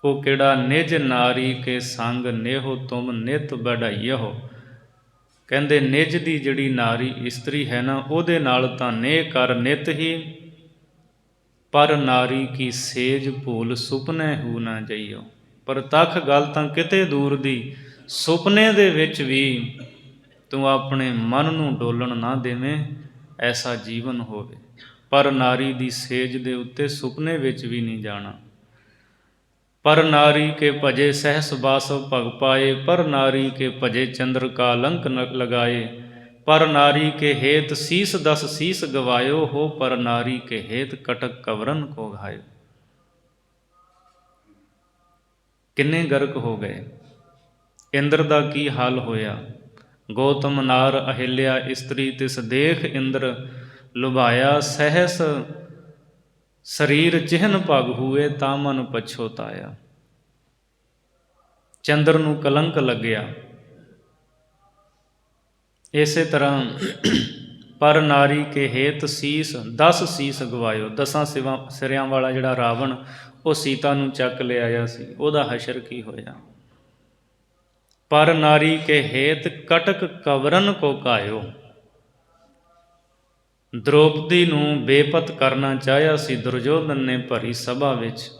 ਉਹ ਕਿਹੜਾ ਨਿਜ ਨਾਰੀ ਕੇ ਸੰਗ ਨੇਹੋ ਤੁਮ ਨਿਤ ਵਢਾਈਓ। ਕਹਿੰਦੇ ਨਿਜ ਦੀ ਜਿਹੜੀ ਨਾਰੀ ਇਸਤਰੀ ਹੈ ਨਾ, ਉਹਦੇ ਨਾਲ ਤਾਂ ਨੇਹ ਕਰ ਨਿਤ ਹੀ, ਪਰ ਨਾਰੀ ਕੀ ਸੇਜ ਭੂਲ ਸੁਪਨੇ ਹੂ ਨਾ ਜਾਈਓ। ਪਰ ਤੱਕ ਗੱਲ ਤਾਂ ਕਿਤੇ ਦੂਰ ਦੀ, ਸੁਪਨੇ ਦੇ ਵਿੱਚ ਵੀ ਤੂੰ ਆਪਣੇ ਮਨ ਨੂੰ ਡੋਲਣ ਨਾ ਦੇਵੇਂ, ਐਸਾ ਜੀਵਨ ਹੋਵੇ। ਪਰ ਨਾਰੀ ਦੀ ਸੇਜ ਦੇ ਉੱਤੇ ਸੁਪਨੇ ਵਿੱਚ ਵੀ ਨਹੀਂ ਜਾਣਾ। ਪਰ ਨਾਰੀ ਕੇ ਭਜੇ ਸਹਿਸ ਬਾਸਵ ਭਗ ਪਾਏ, ਪਰ ਨਾਰੀ ਕੇ ਭਜੇ ਚੰਦਰ ਕਾ ਲੰਕ ਨ ਲਗਾਏ, ਪਰ ਨਾਰੀ ਕੇ ਹੇਤ ਸੀਸ ਦਸ ਸੀਸ ਗਵਾਇਓ ਹੋ, ਪਰ ਨਾਰੀ ਕੇ ਹੇਤ ਕਟਕ ਕਵਰਨ ਕੋ ਘਾਇਓ। ਕਿੰਨੇ ਗਰਕ ਹੋ ਗਏ। ਇੰਦਰ ਦਾ ਕੀ ਹਾਲ ਹੋਇਆ। ਗੌਤਮ ਨਾਰ ਅਹਿਲਿਆ ਇਸਤਰੀ ਤਿਸ ਦੇਖ ਇੰਦਰ ਲੁਭਾਇਆ, ਸਹਿਸ ਸਰੀਰ ਚਿਹਨ ਭਗ ਹੂਏ ਤਾਂ ਮਨ ਪਛੋਤਾਇਆ। ਚੰਦਰ ਨੂੰ ਕਲੰਕ ਲੱਗਿਆ। ਇਸੇ ਤਰ੍ਹਾਂ ਪਰ ਨਾਰੀ ਕੇ ਹੇਤ ਸੀਸ 10 ਸੀਸ ਗਵਾਇਓ। 10 ਸਿਰਿਆਂ ਵਾਲਾ ਜਿਹੜਾ ਰਾਵਣ, ਉਹ ਸੀਤਾ ਨੂੰ ਚੱਕ ਲਿਆਇਆ ਸੀ, ਉਹਦਾ ਹਸ਼ਰ ਕੀ ਹੋਇਆ। ਪਰ ਨਾਰੀ ਕੇ ਹੇਤ ਕਟਕ ਕਵਰਨ ਕੋ ਘਾਇਓ। ਦ੍ਰੋਪਦੀ ਨੂੰ ਬੇਪਤ ਕਰਨਾ ਚਾਹਿਆ ਸੀ ਦੁਰਯੋਧਨ ਨੇ ਭਰੀ ਸਭਾ ਵਿੱਚ,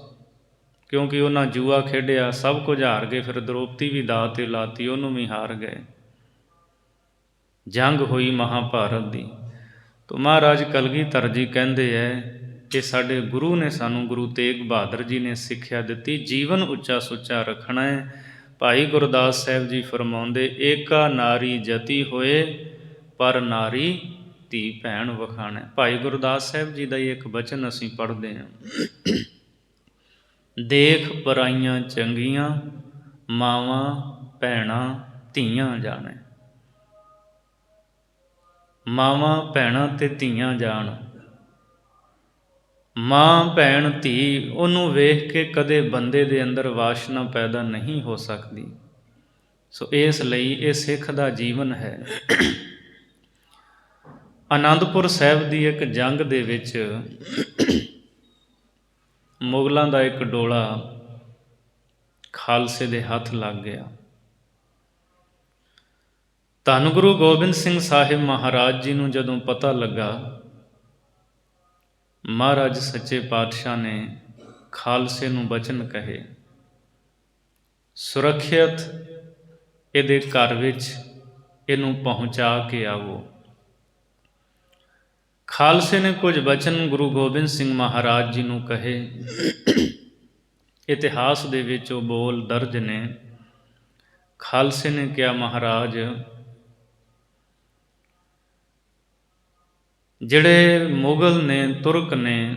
ਕਿਉਂਕਿ ਉਹਨਾਂ ਜੂਆ ਖੇਡਿਆ, ਸਭ ਕੁਝ ਹਾਰ ਗਏ। ਫਿਰ ਦ੍ਰੋਪਦੀ ਵੀ ਦਾਅ 'ਤੇ ਲਾਤੀ, ਉਹਨੂੰ ਵੀ ਹਾਰ ਗਏ। ਜੰਗ ਹੋਈ ਮਹਾਭਾਰਤ ਦੀ। ਤਾਂ ਮਹਾਰਾਜ ਕਲਗੀਧਰ ਜੀ ਕਹਿੰਦੇ ਹੈ ਕਿ ਸਾਡੇ ਗੁਰੂ ਨੇ ਸਾਨੂੰ, ਗੁਰੂ ਤੇਗ ਬਹਾਦਰ ਜੀ ਨੇ ਸਿੱਖਿਆ ਦਿੱਤੀ, ਜੀਵਨ ਉੱਚਾ ਸੁੱਚਾ ਰੱਖਣਾ ਹੈ। ਭਾਈ ਗੁਰਦਾਸ ਸਾਹਿਬ ਜੀ ਫਰਮਾਉਂਦੇ, ਏਕਾ ਨਾਰੀ ਜਤੀ ਹੋਏ, ਪਰ ਨਾਰੀ ਧੀ ਭੈਣ ਵਖਾਣਾ। ਭਾਈ ਗੁਰਦਾਸ ਸਾਹਿਬ ਜੀ ਦਾ ਹੀ ਇੱਕ ਬਚਨ ਅਸੀਂ ਪੜ੍ਹਦੇ ਹਾਂ, ਦੇਖ ਪਰਾਈਆਂ ਚੰਗੀਆਂ, ਮਾਵਾਂ ਭੈਣਾਂ ਧੀਆਂ ਜਾਣੇ। ਮਾਵਾਂ ਭੈਣਾਂ ਤੇ ਧੀਆਂ ਜਾਣ। ਮਾਂ ਭੈਣ ਧੀ, ਉਹਨੂੰ ਵੇਖ ਕੇ ਕਦੇ ਬੰਦੇ ਦੇ ਅੰਦਰ ਵਾਸ਼ਨਾ ਪੈਦਾ ਨਹੀਂ ਹੋ ਸਕਦੀ। ਸੋ ਇਸ ਲਈ ਇਹ ਸਿੱਖ ਦਾ ਜੀਵਨ ਹੈ। ਆਨੰਦਪੁਰ ਸਾਹਿਬ ਦੀ ਇੱਕ ਜੰਗ ਦੇ ਵਿੱਚ ਮੁਗਲਾਂ ਦਾ ਇੱਕ ਡੋਲਾ ਖਾਲਸੇ ਦੇ ਹੱਥ ਲੱਗ ਗਿਆ। ਧੰਨ ਗੁਰੂ ਗੋਬਿੰਦ ਸਿੰਘ ਸਾਹਿਬ ਮਹਾਰਾਜ ਜੀ ਨੂੰ ਜਦੋਂ ਪਤਾ ਲੱਗਾ, ਮਹਾਰਾਜ ਸੱਚੇ ਪਾਤਸ਼ਾਹ ਨੇ ਖਾਲਸੇ ਨੂੰ ਬਚਨ ਕਹੇ, ਸੁਰੱਖਿਅਤ ਇਹਦੇ ਘਰ ਵਿੱਚ ਇਹਨੂੰ ਪਹੁੰਚਾ ਕੇ ਆਵੋ। ਖਾਲਸੇ ਨੇ ਕੁਝ ਬਚਨ ਗੁਰੂ ਗੋਬਿੰਦ ਸਿੰਘ ਮਹਾਰਾਜ ਜੀ ਨੂੰ ਕਹੇ। ਇਤਿਹਾਸ ਦੇ ਵਿੱਚ ਉਹ ਬੋਲ ਦਰਜ ਨੇ। ਖਾਲਸੇ ਨੇ ਕਿਹਾ, ਮਹਾਰਾਜ, ਜਿਹੜੇ ਮੁਗਲ ਨੇ, ਤੁਰਕ ਨੇ,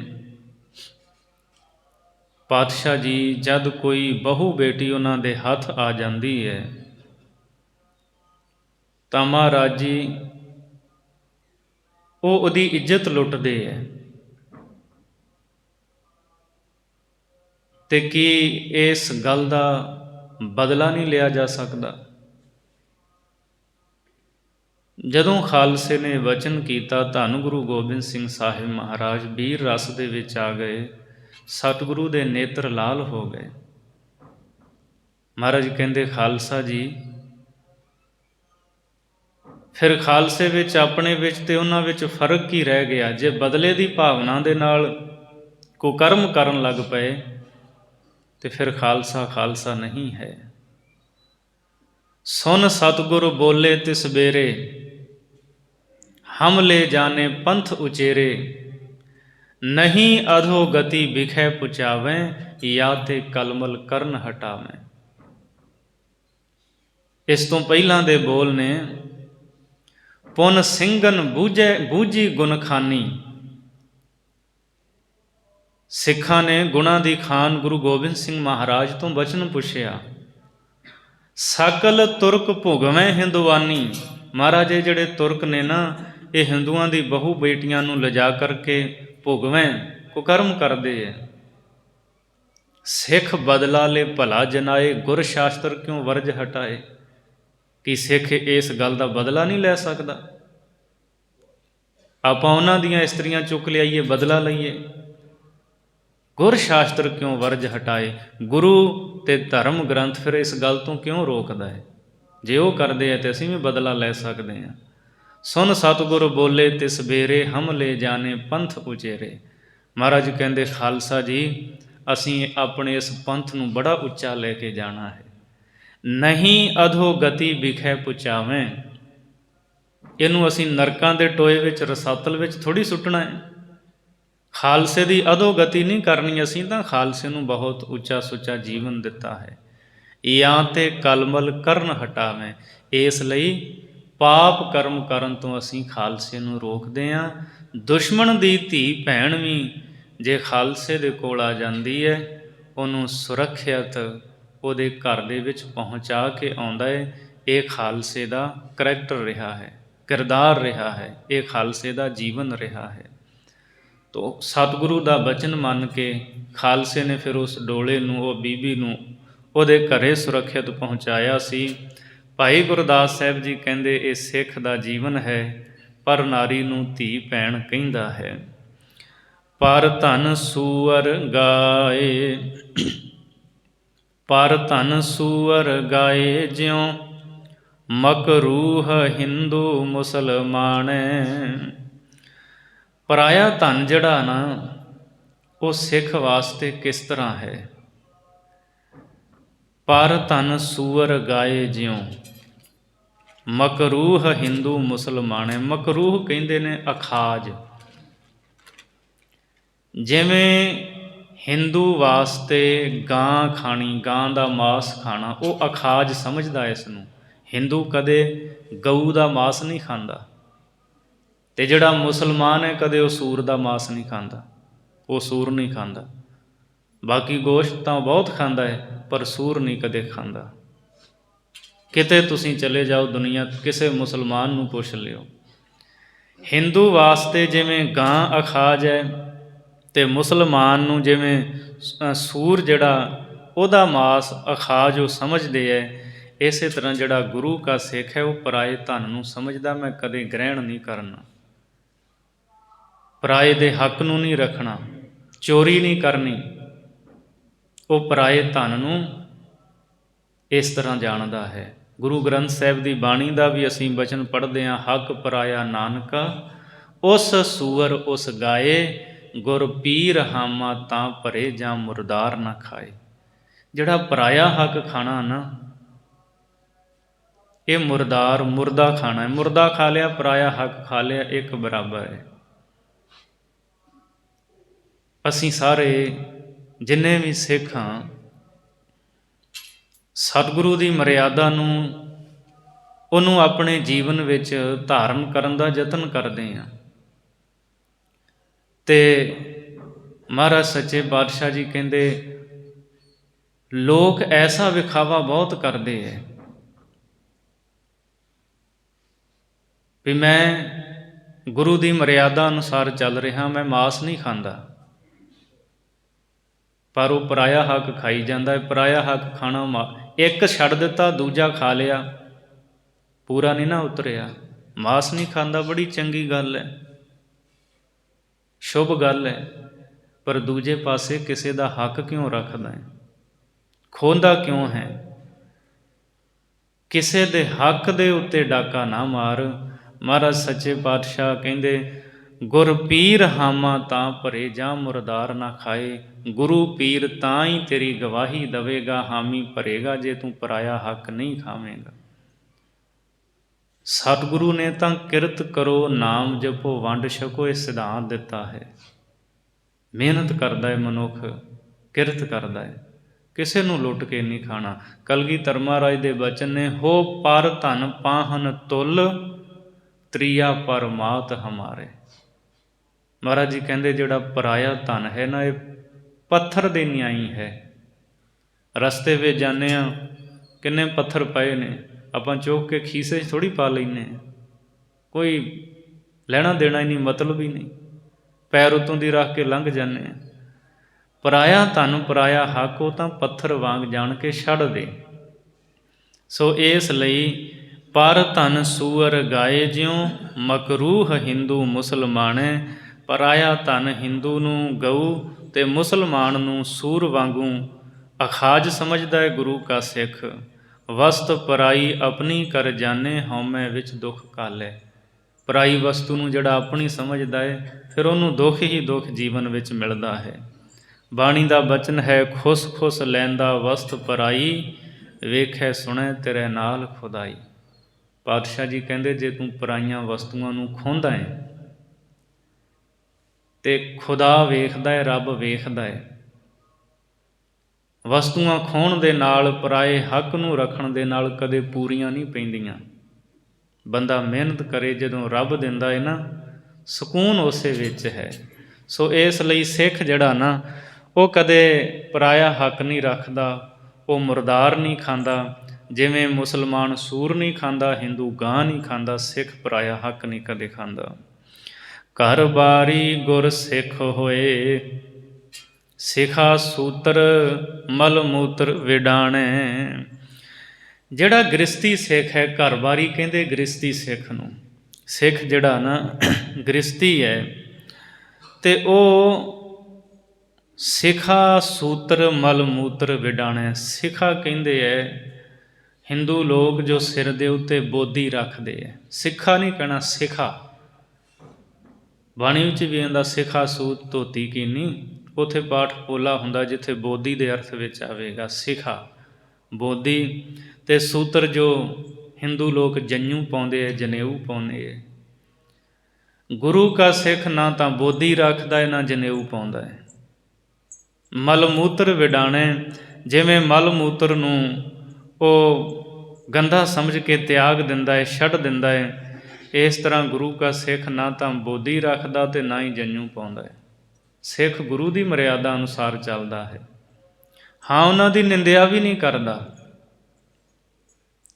ਪਾਤਸ਼ਾਹ ਜੀ, ਜਦ ਕੋਈ ਬਹੂ ਬੇਟੀ ਉਹਨਾਂ ਦੇ ਹੱਥ ਆ ਜਾਂਦੀ ਹੈ ਤਾਂ ਮਹਾਰਾਜ ਜੀ ਉਹ ਉਹਦੀ ਇੱਜ਼ਤ ਲੁੱਟਦੇ ਹੈ। ਤੇ ਕੀ ਇਸ ਗੱਲ ਦਾ ਬਦਲਾ ਨਹੀਂ ਲਿਆ ਜਾ ਸਕਦਾ? ਜਦੋਂ ਖਾਲਸੇ ਨੇ ਵਚਨ ਕੀਤਾ, ਧੰਨ ਗੁਰੂ ਗੋਬਿੰਦ ਸਿੰਘ ਸਾਹਿਬ ਮਹਾਰਾਜ ਵੀਰ ਰਸ ਦੇ ਵਿੱਚ ਆ ਗਏ। ਸਤਿਗੁਰੂ ਦੇ ਨੇਤਰ ਲਾਲ ਹੋ ਗਏ। ਮਹਾਰਾਜ ਕਹਿੰਦੇ, ਖਾਲਸਾ ਜੀ, ਫਿਰ ਖਾਲਸੇ ਵਿੱਚ ਆਪਣੇ ਵਿੱਚ ਤੇ ਉਹਨਾਂ ਵਿੱਚ ਫਰਕ ਕੀ ਰਹਿ ਗਿਆ? ਜੇ ਬਦਲੇ ਦੀ ਭਾਵਨਾ ਦੇ ਨਾਲ ਕੁਕਰਮ ਕਰਨ ਲੱਗ ਪਏ ਤੇ ਫਿਰ ਖਾਲਸਾ ਖਾਲਸਾ ਨਹੀਂ ਹੈ। ਸੁਨ ਸਤਿਗੁਰ ਬੋਲੇ ਤਿਸ ਬੇਰੇ, ਹਮ ਲੈ ਜਾਣੇ ਪੰਥ ਉਚੇਰੇ, ਨਹੀਂ ਅਧੋ ਗਤੀ ਬਿਖੈ ਪੁਚਾਵੇਂ, ਯਾ ਤੇ ਕਲਮਲ ਕਰਨ ਹਟਾਵੇਂ। ਇਸ ਤੋਂ ਪਹਿਲਾਂ ਦੇ ਬੋਲ ਨੇ, ਪੁਨ ਸਿੰਘਨ ਬੂਝੀ ਗੁਣ ਖਾਨੀ। ਸਿੱਖਾਂ ਨੇ ਗੁਣਾਂ ਦੀ ਖਾਨ ਗੁਰੂ ਗੋਬਿੰਦ ਸਿੰਘ ਮਹਾਰਾਜ ਤੋਂ ਬਚਨ ਪੁੱਛਿਆ। ਸਕਲ ਤੁਰਕ ਭੁਗਵੇਂ ਹਿੰਦੁਆਨੀ। ਮਹਾਰਾਜ, ਇਹ ਜਿਹੜੇ ਤੁਰਕ ਨੇ ਨਾ, ਇਹ ਹਿੰਦੂਆਂ ਦੀ ਬਹੂ ਬੇਟੀਆਂ ਨੂੰ ਲਿਜਾ ਕਰਕੇ ਭੁਗਵੇਂ ਕੁਕਰਮ ਕਰਦੇ ਹੈ। ਸਿੱਖ ਬਦਲਾ ਲੈ ਭਲਾ ਜਨਾਏ, ਗੁਰ ਸ਼ਾਸਤਰ ਕਿਉਂ ਵਰਜ ਹਟਾਏ। ਕਿ ਸਿੱਖ ਇਸ ਗੱਲ ਦਾ ਬਦਲਾ ਨਹੀਂ ਲੈ ਸਕਦਾ? ਆਪਾਂ ਉਹਨਾਂ ਦੀਆਂ ਇਸਤਰੀਆਂ ਚੁੱਕ ਲਿਆਈਏ, ਬਦਲਾ ਲਈਏ। ਗੁਰ ਸ਼ਾਸਤਰ ਕਿਉਂ ਵਰਜ ਹਟਾਏ। ਗੁਰੂ ਤੇ ਧਰਮ ਗ੍ਰੰਥ ਫਿਰ ਇਸ ਗੱਲ ਤੋਂ ਕਿਉਂ ਰੋਕਦਾ ਹੈ? ਜੇ ਉਹ ਕਰਦੇ ਆ ਤੇ ਅਸੀਂ ਵੀ ਬਦਲਾ ਲੈ ਸਕਦੇ ਹਾਂ। ਸੁਨ ਸਤਿਗੁਰ ਬੋਲੇ ਤਿਸ ਬੇਰੇ, ਹਮ ਲੈ ਜਾਣੇ ਪੰਥ ਉਚੇਰੇ। ਮਹਾਰਾਜ ਕਹਿੰਦੇ ਖਾਲਸਾ ਜੀ, ਅਸੀਂ ਆਪਣੇ ਇਸ ਪੰਥ ਨੂੰ ਬੜਾ ਉੱਚਾ ਲੈ ਕੇ ਜਾਣਾ ਹੈ। ਨਹੀਂ ਅਧੋ ਗਤੀ ਵਿਖੇ ਪੁਚਾਵੇਂ। ਇਹਨੂੰ ਅਸੀਂ ਨਰਕਾਂ ਦੇ ਟੋਏ ਵਿੱਚ, ਰਸਾਤਲ ਵਿੱਚ ਥੋੜ੍ਹੀ ਸੁੱਟਣਾ ਹੈ। ਖਾਲਸੇ ਦੀ ਅਧੋਗਤੀ ਨਹੀਂ ਕਰਨੀ। ਅਸੀਂ ਤਾਂ ਖਾਲਸੇ ਨੂੰ ਬਹੁਤ ਉੱਚਾ ਸੁੱਚਾ ਜੀਵਨ ਦਿੱਤਾ ਹੈ। ਜਾਂ ਤੇ ਕਲਮਲ ਕਰਨ ਹਟਾਵੇਂ। ਇਸ ਲਈ ਪਾਪ ਕਰਮ ਕਰਨ ਤੋਂ ਅਸੀਂ ਖਾਲਸੇ ਨੂੰ ਰੋਕਦੇ ਹਾਂ। ਦੁਸ਼ਮਣ ਦੀ ਧੀ ਭੈਣ ਵੀ ਜੇ ਖਾਲਸੇ ਦੇ ਕੋਲ ਆ ਜਾਂਦੀ ਹੈ, ਉਹਨੂੰ ਸੁਰੱਖਿਅਤ ਉਹਦੇ ਘਰ ਦੇ ਵਿੱਚ ਪਹੁੰਚਾ ਕੇ ਆਉਂਦਾ ਹੈ। ਇਹ ਖਾਲਸੇ ਦਾ ਕਰੈਕਟਰ ਰਿਹਾ ਹੈ, ਕਿਰਦਾਰ ਰਿਹਾ ਹੈ, ਇਹ ਖਾਲਸੇ ਦਾ ਜੀਵਨ ਰਿਹਾ ਹੈ। ਤੋ ਸਤਿਗੁਰੂ ਦਾ ਬਚਨ ਮੰਨ ਕੇ ਖਾਲਸੇ ਨੇ ਫਿਰ ਉਸ ਡੋਲੇ ਨੂੰ, ਉਹ ਬੀਬੀ ਨੂੰ ਉਹਦੇ ਘਰੇ ਸੁਰੱਖਿਅਤ ਪਹੁੰਚਾਇਆ ਸੀ। ਭਾਈ ਗੁਰਦਾਸ ਸਾਹਿਬ ਜੀ ਕਹਿੰਦੇ ਇਹ ਸਿੱਖ ਦਾ ਜੀਵਨ ਹੈ। ਪਰ ਨਾਰੀ ਨੂੰ ਧੀ ਭੈਣ ਕਹਿੰਦਾ ਹੈ। ਪਰ ਧਨ ਸੂਅਰ ਗਾਏ, ਪਰ ਧਨ ਸੂਅਰ ਗਾਏ ਜਿਉ, ਮਕਰੂਹ ਹਿੰਦੂ ਮੁਸਲਮਾਨੈ। ਪਰਾਇਆ ਧਨ ਜਿਹੜਾ ਨਾ, ਉਹ ਸਿੱਖ ਵਾਸਤੇ ਕਿਸ ਤਰ੍ਹਾਂ ਹੈ। ਪਰ ਧਨ ਸੂਅਰ ਗਾਏ ਜਿਉ, ਮਕਰੂਹ ਹਿੰਦੂ ਮੁਸਲਮਾਨ। ਮਕਰੂਹ ਕਹਿੰਦੇ ਨੇ ਅਖਾਜ। ਜਿਵੇਂ ਹਿੰਦੂ ਵਾਸਤੇ ਗਾਂ ਖਾਣੀ, ਗਾਂ ਦਾ ਮਾਸ ਖਾਣਾ, ਉਹ ਅਖਾਜ ਸਮਝਦਾ ਇਸ ਨੂੰ। ਹਿੰਦੂ ਕਦੇ ਗਊ ਦਾ ਮਾਸ ਨਹੀਂ ਖਾਂਦਾ, ਅਤੇ ਜਿਹੜਾ ਮੁਸਲਮਾਨ ਹੈ ਕਦੇ ਉਹ ਸੂਰ ਦਾ ਮਾਸ ਨਹੀਂ ਖਾਂਦਾ। ਉਹ ਸੂਰ ਨਹੀਂ ਖਾਂਦਾ। ਬਾਕੀ ਗੋਸ਼ਤ ਤਾਂ ਬਹੁਤ ਖਾਂਦਾ ਹੈ, ਪਰ ਸੂਰ ਨਹੀਂ ਕਦੇ ਖਾਂਦਾ। ਕਿਤੇ ਤੁਸੀਂ ਚਲੇ ਜਾਓ ਦੁਨੀਆ, ਕਿਸੇ ਮੁਸਲਮਾਨ ਨੂੰ ਪੁੱਛ ਲਿਓ। ਹਿੰਦੂ ਵਾਸਤੇ ਜਿਵੇਂ ਗਾਂ ਅਖਾਜ ਹੈ, ਅਤੇ ਮੁਸਲਮਾਨ ਨੂੰ ਜਿਵੇਂ ਸੂਰ ਜਿਹੜਾ ਉਹਦਾ ਮਾਸ ਅਖਾਜ ਉਹ ਸਮਝਦੇ ਹੈ। ਇਸੇ ਤਰ੍ਹਾਂ ਜਿਹੜਾ ਗੁਰੂ ਕਾ ਸਿੱਖ ਹੈ, ਉਹ ਪਰਾਏ ਧਨ ਨੂੰ ਸਮਝਦਾ ਮੈਂ ਕਦੇ ਗ੍ਰਹਿਣ ਨਹੀਂ ਕਰਨਾ, ਪਰਾਏ ਦੇ ਹੱਕ ਨੂੰ ਨਹੀਂ ਰੱਖਣਾ, ਚੋਰੀ ਨਹੀਂ ਕਰਨੀ। ਉਹ ਪਰਾਏ ਧਨ ਨੂੰ ਇਸ ਤਰ੍ਹਾਂ ਜਾਣਦਾ ਹੈ। ਗੁਰੂ ਗ੍ਰੰਥ ਸਾਹਿਬ ਦੀ ਬਾਣੀ ਦਾ ਵੀ ਅਸੀਂ ਬਚਨ ਪੜ੍ਹਦੇ ਹਾਂ, ਹੱਕ ਪਰਾਇਆ ਨਾਨਕਾ, ਉਸ ਸੂਅਰ ਉਸ ਗਾਏ, ਗੁਰ ਪੀਰ ਹਾਮਾ ਤਾਂ ਭਰੇ, ਜਾਂ ਮੁਰਦਾਰ ਨਾ ਖਾਏ। ਜਿਹੜਾ ਪਰਾਇਆ ਹੱਕ ਖਾਣਾ ਨਾ, ਇਹ ਮੁਰਦਾ ਖਾਣਾ ਹੈ। ਮੁਰਦਾ ਖਾ ਲਿਆ, ਪਰਾਇਆ ਹੱਕ ਖਾ ਲਿਆ, ਇੱਕ ਬਰਾਬਰ ਹੈ। ਅਸੀਂ ਸਾਰੇ ਜਿੰਨੇ ਵੀ ਸਿੱਖ ਹਾਂ, ਸਤਿਗੁਰੂ ਦੀ ਮਰਿਆਦਾ ਨੂੰ, ਉਹਨੂੰ ਆਪਣੇ ਜੀਵਨ ਵਿੱਚ ਧਾਰਨ ਕਰਨ ਦਾ ਯਤਨ ਕਰਦੇ ਹਾਂ। ਅਤੇ ਮਹਾਰਾਜ ਸੱਚੇ ਪਾਤਸ਼ਾਹ ਜੀ ਕਹਿੰਦੇ ਲੋਕ ਐਸਾ ਵਿਖਾਵਾ ਬਹੁਤ ਕਰਦੇ ਹੈ ਵੀ ਮੈਂ ਗੁਰੂ ਦੀ ਮਰਿਆਦਾ ਅਨੁਸਾਰ ਚੱਲ ਰਿਹਾ, ਮੈਂ ਮਾਸ ਨਹੀਂ ਖਾਂਦਾ, ਪਰ ਉਹ ਪਰਾਇਆ ਹੱਕ ਖਾਈ ਜਾਂਦਾ ਹੈ। ਪਰਾਇਆ ਹੱਕ ਖਾਣਾ, ਇੱਕ ਛੱਡ ਦਿੱਤਾ ਦੂਜਾ ਖਾ ਲਿਆ, ਪੂਰਾ ਨਹੀਂ ਨਾ ਉਤਰਿਆ। ਮਾਸ ਨਹੀਂ ਖਾਂਦਾ, ਬੜੀ ਚੰਗੀ ਗੱਲ ਹੈ, ਸ਼ੁਭ ਗੱਲ ਹੈ, ਪਰ ਦੂਜੇ ਪਾਸੇ ਕਿਸੇ ਦਾ ਹੱਕ ਕਿਉਂ ਰੱਖਦਾ ਹੈ, ਖੋਹਦਾ ਕਿਉਂ ਹੈ। ਕਿਸੇ ਦੇ ਹੱਕ ਦੇ ਉੱਤੇ ਡਾਕਾ ਨਾ ਮਾਰ। ਮਹਾਰਾਜ ਸੱਚੇ ਪਾਤਸ਼ਾਹ ਕਹਿੰਦੇ ਗੁਰ ਪੀਰ ਹਾਮਾ ਤਾਂ ਭਰੇ, ਜਾਂ ਮੁਰਦਾਰ ਨਾ ਖਾਏ। ਗੁਰੂ ਪੀਰ ਤਾਂ ਹੀ ਤੇਰੀ ਗਵਾਹੀ ਦੇਵੇਗਾ, ਹਾਮੀ ਭਰੇਗਾ, ਜੇ ਤੂੰ ਪਰਾਇਆ ਹੱਕ ਨਹੀਂ ਖਾਵੇਂਗਾ। ਸਤਿਗੁਰੂ ਨੇ ਤਾਂ ਕਿਰਤ ਕਰੋ, ਨਾਮ ਜਪੋ, ਵੰਡ ਛਕੋ, ਇਹ ਸਿਧਾਂਤ ਦਿੱਤਾ ਹੈ। ਮਿਹਨਤ ਕਰਦਾ ਹੈ ਮਨੁੱਖ, ਕਿਰਤ ਕਰਦਾ ਹੈ, ਕਿਸੇ ਨੂੰ ਲੁੱਟ ਕੇ ਨਹੀਂ ਖਾਣਾ। ਕਲਗੀਧਰ ਮਹਾਰਾਜ ਦੇ ਬਚਨ ਨੇ, ਹੋ ਪਰ ਧਨ ਪਾਹਨ ਤੁਲ, ਤ੍ਰਿਆ ਪਰਮਾਤ ਹਮਾਰੇ। ਮਹਾਰਾਜ ਜੀ ਕਹਿੰਦੇ ਜਿਹੜਾ ਪਰਾਇਆ ਧਨ ਹੈ ਨਾ, ਇਹ ਪੱਥਰ ਦੇ ਨਿਆਈ ਹੈ। ਰਸਤੇ ਵਿੱਚ ਜਾਂਦੇ ਹਾਂ, ਕਿੰਨੇ ਪੱਥਰ ਪਏ ਨੇ, ਆਪਾਂ ਚੁੱਕ ਕੇ ਖੀਸੇ 'ਚ ਥੋੜ੍ਹੀ ਪਾ ਲੈਂਦੇ ਹਾਂ, ਕੋਈ ਲੈਣਾ ਦੇਣਾ ਹੀ ਨਹੀਂ, ਮਤਲਬ ਹੀ ਨਹੀਂ, ਪੈਰ ਉੱਤੋਂ ਦੀ ਰੱਖ ਕੇ ਲੰਘ ਜਾਂਦੇ ਹਾਂ। ਪਰਾਇਆ ਧਨ, ਪਰਾਇਆ ਹੱਕ, ਉਹ ਤਾਂ ਪੱਥਰ ਵਾਂਗ ਜਾਣ ਕੇ ਛੱਡ ਦੇ। ਸੋ ਇਸ ਲਈ ਪਰ ਧਨ ਸੂਅਰ ਗਾਏ ਜਿਉ, ਮਕਰੂਹ ਹਿੰਦੂ ਮੁਸਲਮਾਣੇ। ਪਰਾਇਆ ਧਨ ਹਿੰਦੂ ਨੂੰ ਗਊ, ਤੇ ਮੁਸਲਮਾਨ ਨੂੰ ਸੂਰ ਵਾਂਗੂ ਅਖਾਜ ਸਮਝਦਾ ਹੈ ਗੁਰੂ ਕਾ ਸਿੱਖ। ਵਸਤ ਪਰਾਈ ਆਪਣੀ ਕਰ ਜਾਣੇ, ਹਉਮੈ ਵਿੱਚ ਦੁੱਖ ਕਾਲੇ। ਪਰਾਈ ਵਸਤੂ ਨੂੰ ਜਿਹੜਾ ਆਪਣੀ ਸਮਝਦਾ ਹੈ, ਫਿਰ ਉਹਨੂੰ ਦੁੱਖ ਹੀ ਦੁੱਖ ਜੀਵਨ ਵਿੱਚ ਮਿਲਦਾ ਹੈ। ਬਾਣੀ ਦਾ ਬਚਨ ਹੈ, ਖੁਸ ਖੁਸ ਲੈਂਦਾ ਵਸਤ ਪਰਾਈ, ਵੇਖੈ ਸੁਣੈ ਤੇਰੇ ਨਾਲ ਖੁਦਾਈ। ਪਾਤਸ਼ਾਹ ਜੀ ਕਹਿੰਦੇ, ਜੇ ਤੂੰ ਪਰਾਈਆਂ ਵਸਤੂਆਂ ਨੂੰ ਖੋਹਦਾ ਹੈ ਤੇ ਖੁਦਾ ਵੇਖਦਾ ਹੈ, ਰੱਬ ਵੇਖਦਾ ਹੈ। ਵਸਤੂਆਂ ਖੋਹਣ ਦੇ ਨਾਲ, ਪਰਾਏ ਹੱਕ ਨੂੰ ਰੱਖਣ ਦੇ ਨਾਲ ਕਦੇ ਪੂਰੀਆਂ ਨਹੀਂ ਪੈਂਦੀਆਂ। ਬੰਦਾ ਮਿਹਨਤ ਕਰੇ, ਜਦੋਂ ਰੱਬ ਦਿੰਦਾ ਹੈ ਨਾ, ਸਕੂਨ ਉਸੇ ਵਿੱਚ ਹੈ। ਸੋ ਇਸ ਲਈ ਸਿੱਖ ਜਿਹੜਾ ਨਾ, ਉਹ ਕਦੇ ਪਰਾਇਆ ਹੱਕ ਨਹੀਂ ਰੱਖਦਾ, ਉਹ ਮੁਰਦਾਰ ਨਹੀਂ ਖਾਂਦਾ। ਜਿਵੇਂ ਮੁਸਲਮਾਨ ਸੂਰ ਨਹੀਂ ਖਾਂਦਾ, ਹਿੰਦੂ ਗਾਂ ਨਹੀਂ ਖਾਂਦਾ, ਸਿੱਖ ਪਰਾਇਆ ਹੱਕ ਨਹੀਂ ਕਦੇ ਖਾਂਦਾ। ਘਰ ਬਾਰੀ ਗੁਰ ਸਿੱਖ ਹੋਏ, ਸਿਖਾ ਸੂਤਰ ਮਲ ਮੂਤਰ ਵਿਡਾਣੇ। ਜਿਹੜਾ ਗ੍ਰਸਤੀ ਸਿੱਖ ਹੈ, ਘਰ ਬਾਰੀ ਕਹਿੰਦੇ ਗ੍ਰਸਤੀ ਸਿੱਖ ਨੂੰ। ਸਿੱਖ ਜਿਹੜਾ ਨਾ ਗ੍ਰਸਤੀ ਹੈ, ਤੇ ਉਹ ਸਿਖਾ ਸੂਤਰ ਮਲ ਮੂਤਰ ਵਿਡਾਣੇ। ਸਿਖਾ ਕਹਿੰਦੇ ਹੈ ਹਿੰਦੂ ਲੋਕ ਜੋ ਸਿਰ ਦੇ ਉੱਤੇ ਬੋਦੀ ਰੱਖਦੇ ਹੈ। ਸਿੱਖਾ ਨਹੀਂ ਕਹਿਣਾ, ਸਿਖਾ। ਬਾਣੀ ਵਿੱਚ ਵੀ ਆਉਂਦਾ ਸਿਖਾ ਸੂਤ ਧੋਤੀ ਕੀਨੀ, ਉੱਥੇ ਪਾਠ ਪੋਲਾ ਹੁੰਦਾ ਜਿੱਥੇ ਬੋਦੀ ਦੇ ਅਰਥ ਵਿੱਚ ਆਵੇਗਾ ਸਿਖਾ, ਬੋਦੀ। ਤੇ ਸੂਤਰ ਜੋ ਹਿੰਦੂ ਲੋਕ ਜੰਝੂ ਪਾਉਂਦੇ ਹੈ, ਜਨੇਊ ਪਾਉਂਦੇ ਹੈ। ਗੁਰੂ ਕਾ ਸਿੱਖ ਨਾ ਤਾਂ ਬੋਦੀ ਰੱਖਦਾ ਹੈ, ਨਾ ਜਨੇਊ ਪਾਉਂਦਾ ਹੈ। ਮਲ ਮੂਤਰ ਵਿਡਾਣੇ, ਜਿਵੇਂ ਮਲ ਮੂਤਰ ਨੂੰ ਉਹ ਗੰਦਾ ਸਮਝ ਕੇ ਤਿਆਗ ਦਿੰਦਾ ਹੈ, ਛੱਡ ਦਿੰਦਾ ਹੈ, ਇਸ ਤਰ੍ਹਾਂ ਗੁਰੂ ਕਾ ਸਿੱਖ ਨਾ ਤਾਂ ਬੋਦੀ ਰੱਖਦਾ ਤੇ ਨਾ ਹੀ ਜੰਝੂ ਪਾਉਂਦਾ ਹੈ। ਸਿੱਖ ਗੁਰੂ ਦੀ ਮਰਿਆਦਾ ਅਨੁਸਾਰ ਚੱਲਦਾ ਹੈ। ਹਾਂ, ਉਹਨਾਂ ਦੀ ਨਿੰਦਿਆ ਵੀ ਨਹੀਂ ਕਰਦਾ।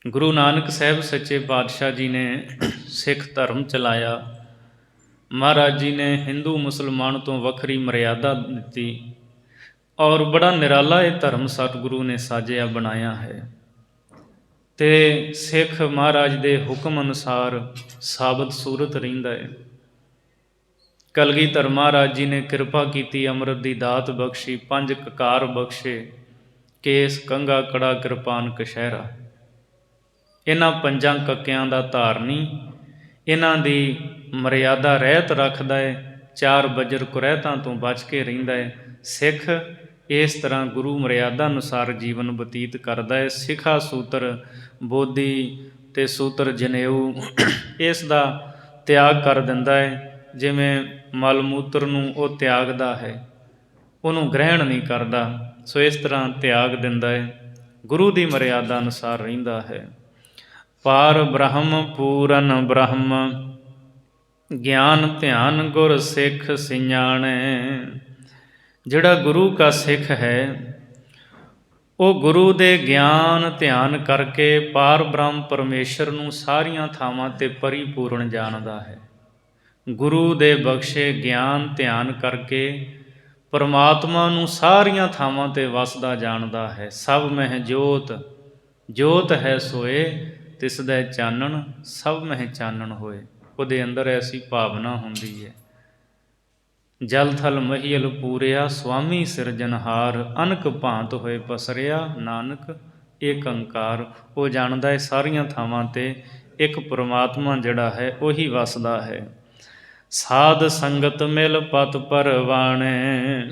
ਗੁਰੂ ਨਾਨਕ ਸਾਹਿਬ ਸੱਚੇ ਪਾਤਸ਼ਾਹ ਜੀ ਨੇ ਸਿੱਖ ਧਰਮ ਚਲਾਇਆ। ਮਹਾਰਾਜ ਜੀ ਨੇ ਹਿੰਦੂ ਮੁਸਲਮਾਨ ਤੋਂ ਵੱਖਰੀ ਮਰਿਆਦਾ ਦਿੱਤੀ, ਔਰ ਬੜਾ ਨਿਰਾਲਾ ਇਹ ਧਰਮ ਸਤਿਗੁਰੂ ਨੇ ਸਾਜਿਆ ਬਣਾਇਆ ਹੈ। ਤੇ ਸਿੱਖ ਮਹਾਰਾਜ ਦੇ ਹੁਕਮ ਅਨੁਸਾਰ ਸਾਬਤ ਸੂਰਤ ਰਹਿੰਦਾ ਹੈ। ਕਲਗੀਧਰ ਮਹਾਰਾਜ ਜੀ ਨੇ ਕਿਰਪਾ ਕੀਤੀ, ਅੰਮ੍ਰਿਤ ਦੀ ਦਾਤ ਬਖਸ਼ੀ, 5 ਕਕਾਰ ਬਖਸ਼ੇ, ਕੇਸ ਕੰਘਾ ਕੜਾ ਕਿਰਪਾਨ ਕਛਹਿਰਾ। ਇਹਨਾਂ 5 ਕੱਕਿਆਂ ਦਾ ਧਾਰਨੀ, ਇਹਨਾਂ ਦੀ ਮਰਿਆਦਾ ਰਹਿਤ ਰੱਖਦਾ ਹੈ, 4 ਬਜਰ ਕੁਰੈਤਾਂ ਤੋਂ ਬਚ ਕੇ ਰਹਿੰਦਾ ਹੈ। ਸਿੱਖ ਇਸ ਤਰ੍ਹਾਂ ਗੁਰੂ ਮਰਿਆਦਾ ਅਨੁਸਾਰ ਜੀਵਨ ਬਤੀਤ ਕਰਦਾ ਹੈ। ਸਿਖਾ ਸੂਤਰ ਬੋਧੀ ਤੇ ਸੂਤਰ ਜਨੇਊ, ਇਸ ਦਾ ਤਿਆਗ ਕਰ ਦਿੰਦਾ ਹੈ। ਜਿਵੇਂ ਮਲ ਮੂਤਰ ਨੂੰ ਉਹ ਤਿਆਗਦਾ ਹੈ, ਉਹਨੂੰ ਗ੍ਰਹਿਣ ਨਹੀਂ ਕਰਦਾ। ਸੋ ਇਸ ਤਰ੍ਹਾਂ ਤਿਆਗ ਦਿੰਦਾ ਹੈ, ਗੁਰੂ ਦੀ ਮਰਿਆਦਾ ਅਨੁਸਾਰ ਰਹਿੰਦਾ ਹੈ। ਪਾਰ ਬ੍ਰਹਮ ਪੂਰਨ ਬ੍ਰਹਮ, ਗਿਆਨ ਧਿਆਨ ਗੁਰ ਸਿੱਖ ਸਿਆਣੇ। ਜਿਹੜਾ ਗੁਰੂ ਕਾ ਸਿੱਖ ਹੈ, ਉਹ ਗੁਰੂ ਦੇ ਗਿਆਨ ਧਿਆਨ ਕਰਕੇ ਪਾਰ ਬ੍ਰਹਮ ਪਰਮੇਸ਼ਰ ਨੂੰ ਸਾਰੀਆਂ ਥਾਵਾਂ 'ਤੇ ਪਰਿਪੂਰਨ ਜਾਣਦਾ ਹੈ। ਗੁਰੂ ਦੇ ਬਖਸ਼ੇ ਗਿਆਨ ਧਿਆਨ ਕਰਕੇ ਪਰਮਾਤਮਾ ਨੂੰ ਸਾਰੀਆਂ ਥਾਵਾਂ 'ਤੇ ਵਸਦਾ ਜਾਣਦਾ ਹੈ। ਸਭ ਮਹਿ ਜੋਤ, ਜੋਤ ਹੈ ਸੋਏ, ਤਿਸ ਦਾ ਚਾਨਣ ਸਭ ਮਹਿ ਚਾਨਣ ਹੋਏ। ਉਹਦੇ ਅੰਦਰ ਐਸੀ ਭਾਵਨਾ ਹੁੰਦੀ ਹੈ। ਜਲ ਥਲ ਮਹੀਲ ਪੂਰਿਆ, ਸੁਆਮੀ ਸਿਰਜਨਹਾਰ, ਅਨਕ ਭਾਂਤ ਹੋਏ ਪਸਰਿਆ, ਨਾਨਕ ਏਕ ਓੰਕਾਰ। ਉਹ ਜਾਣਦਾ ਹੈ ਸਾਰੀਆਂ ਥਾਵਾਂ 'ਤੇ ਇੱਕ ਪਰਮਾਤਮਾ ਜਿਹੜਾ ਹੈ ਉਹੀ ਵਸਦਾ ਹੈ। ਸਾਧ ਸੰਗਤ ਮਿਲ ਪਤ ਪਰਵਾਣੇ।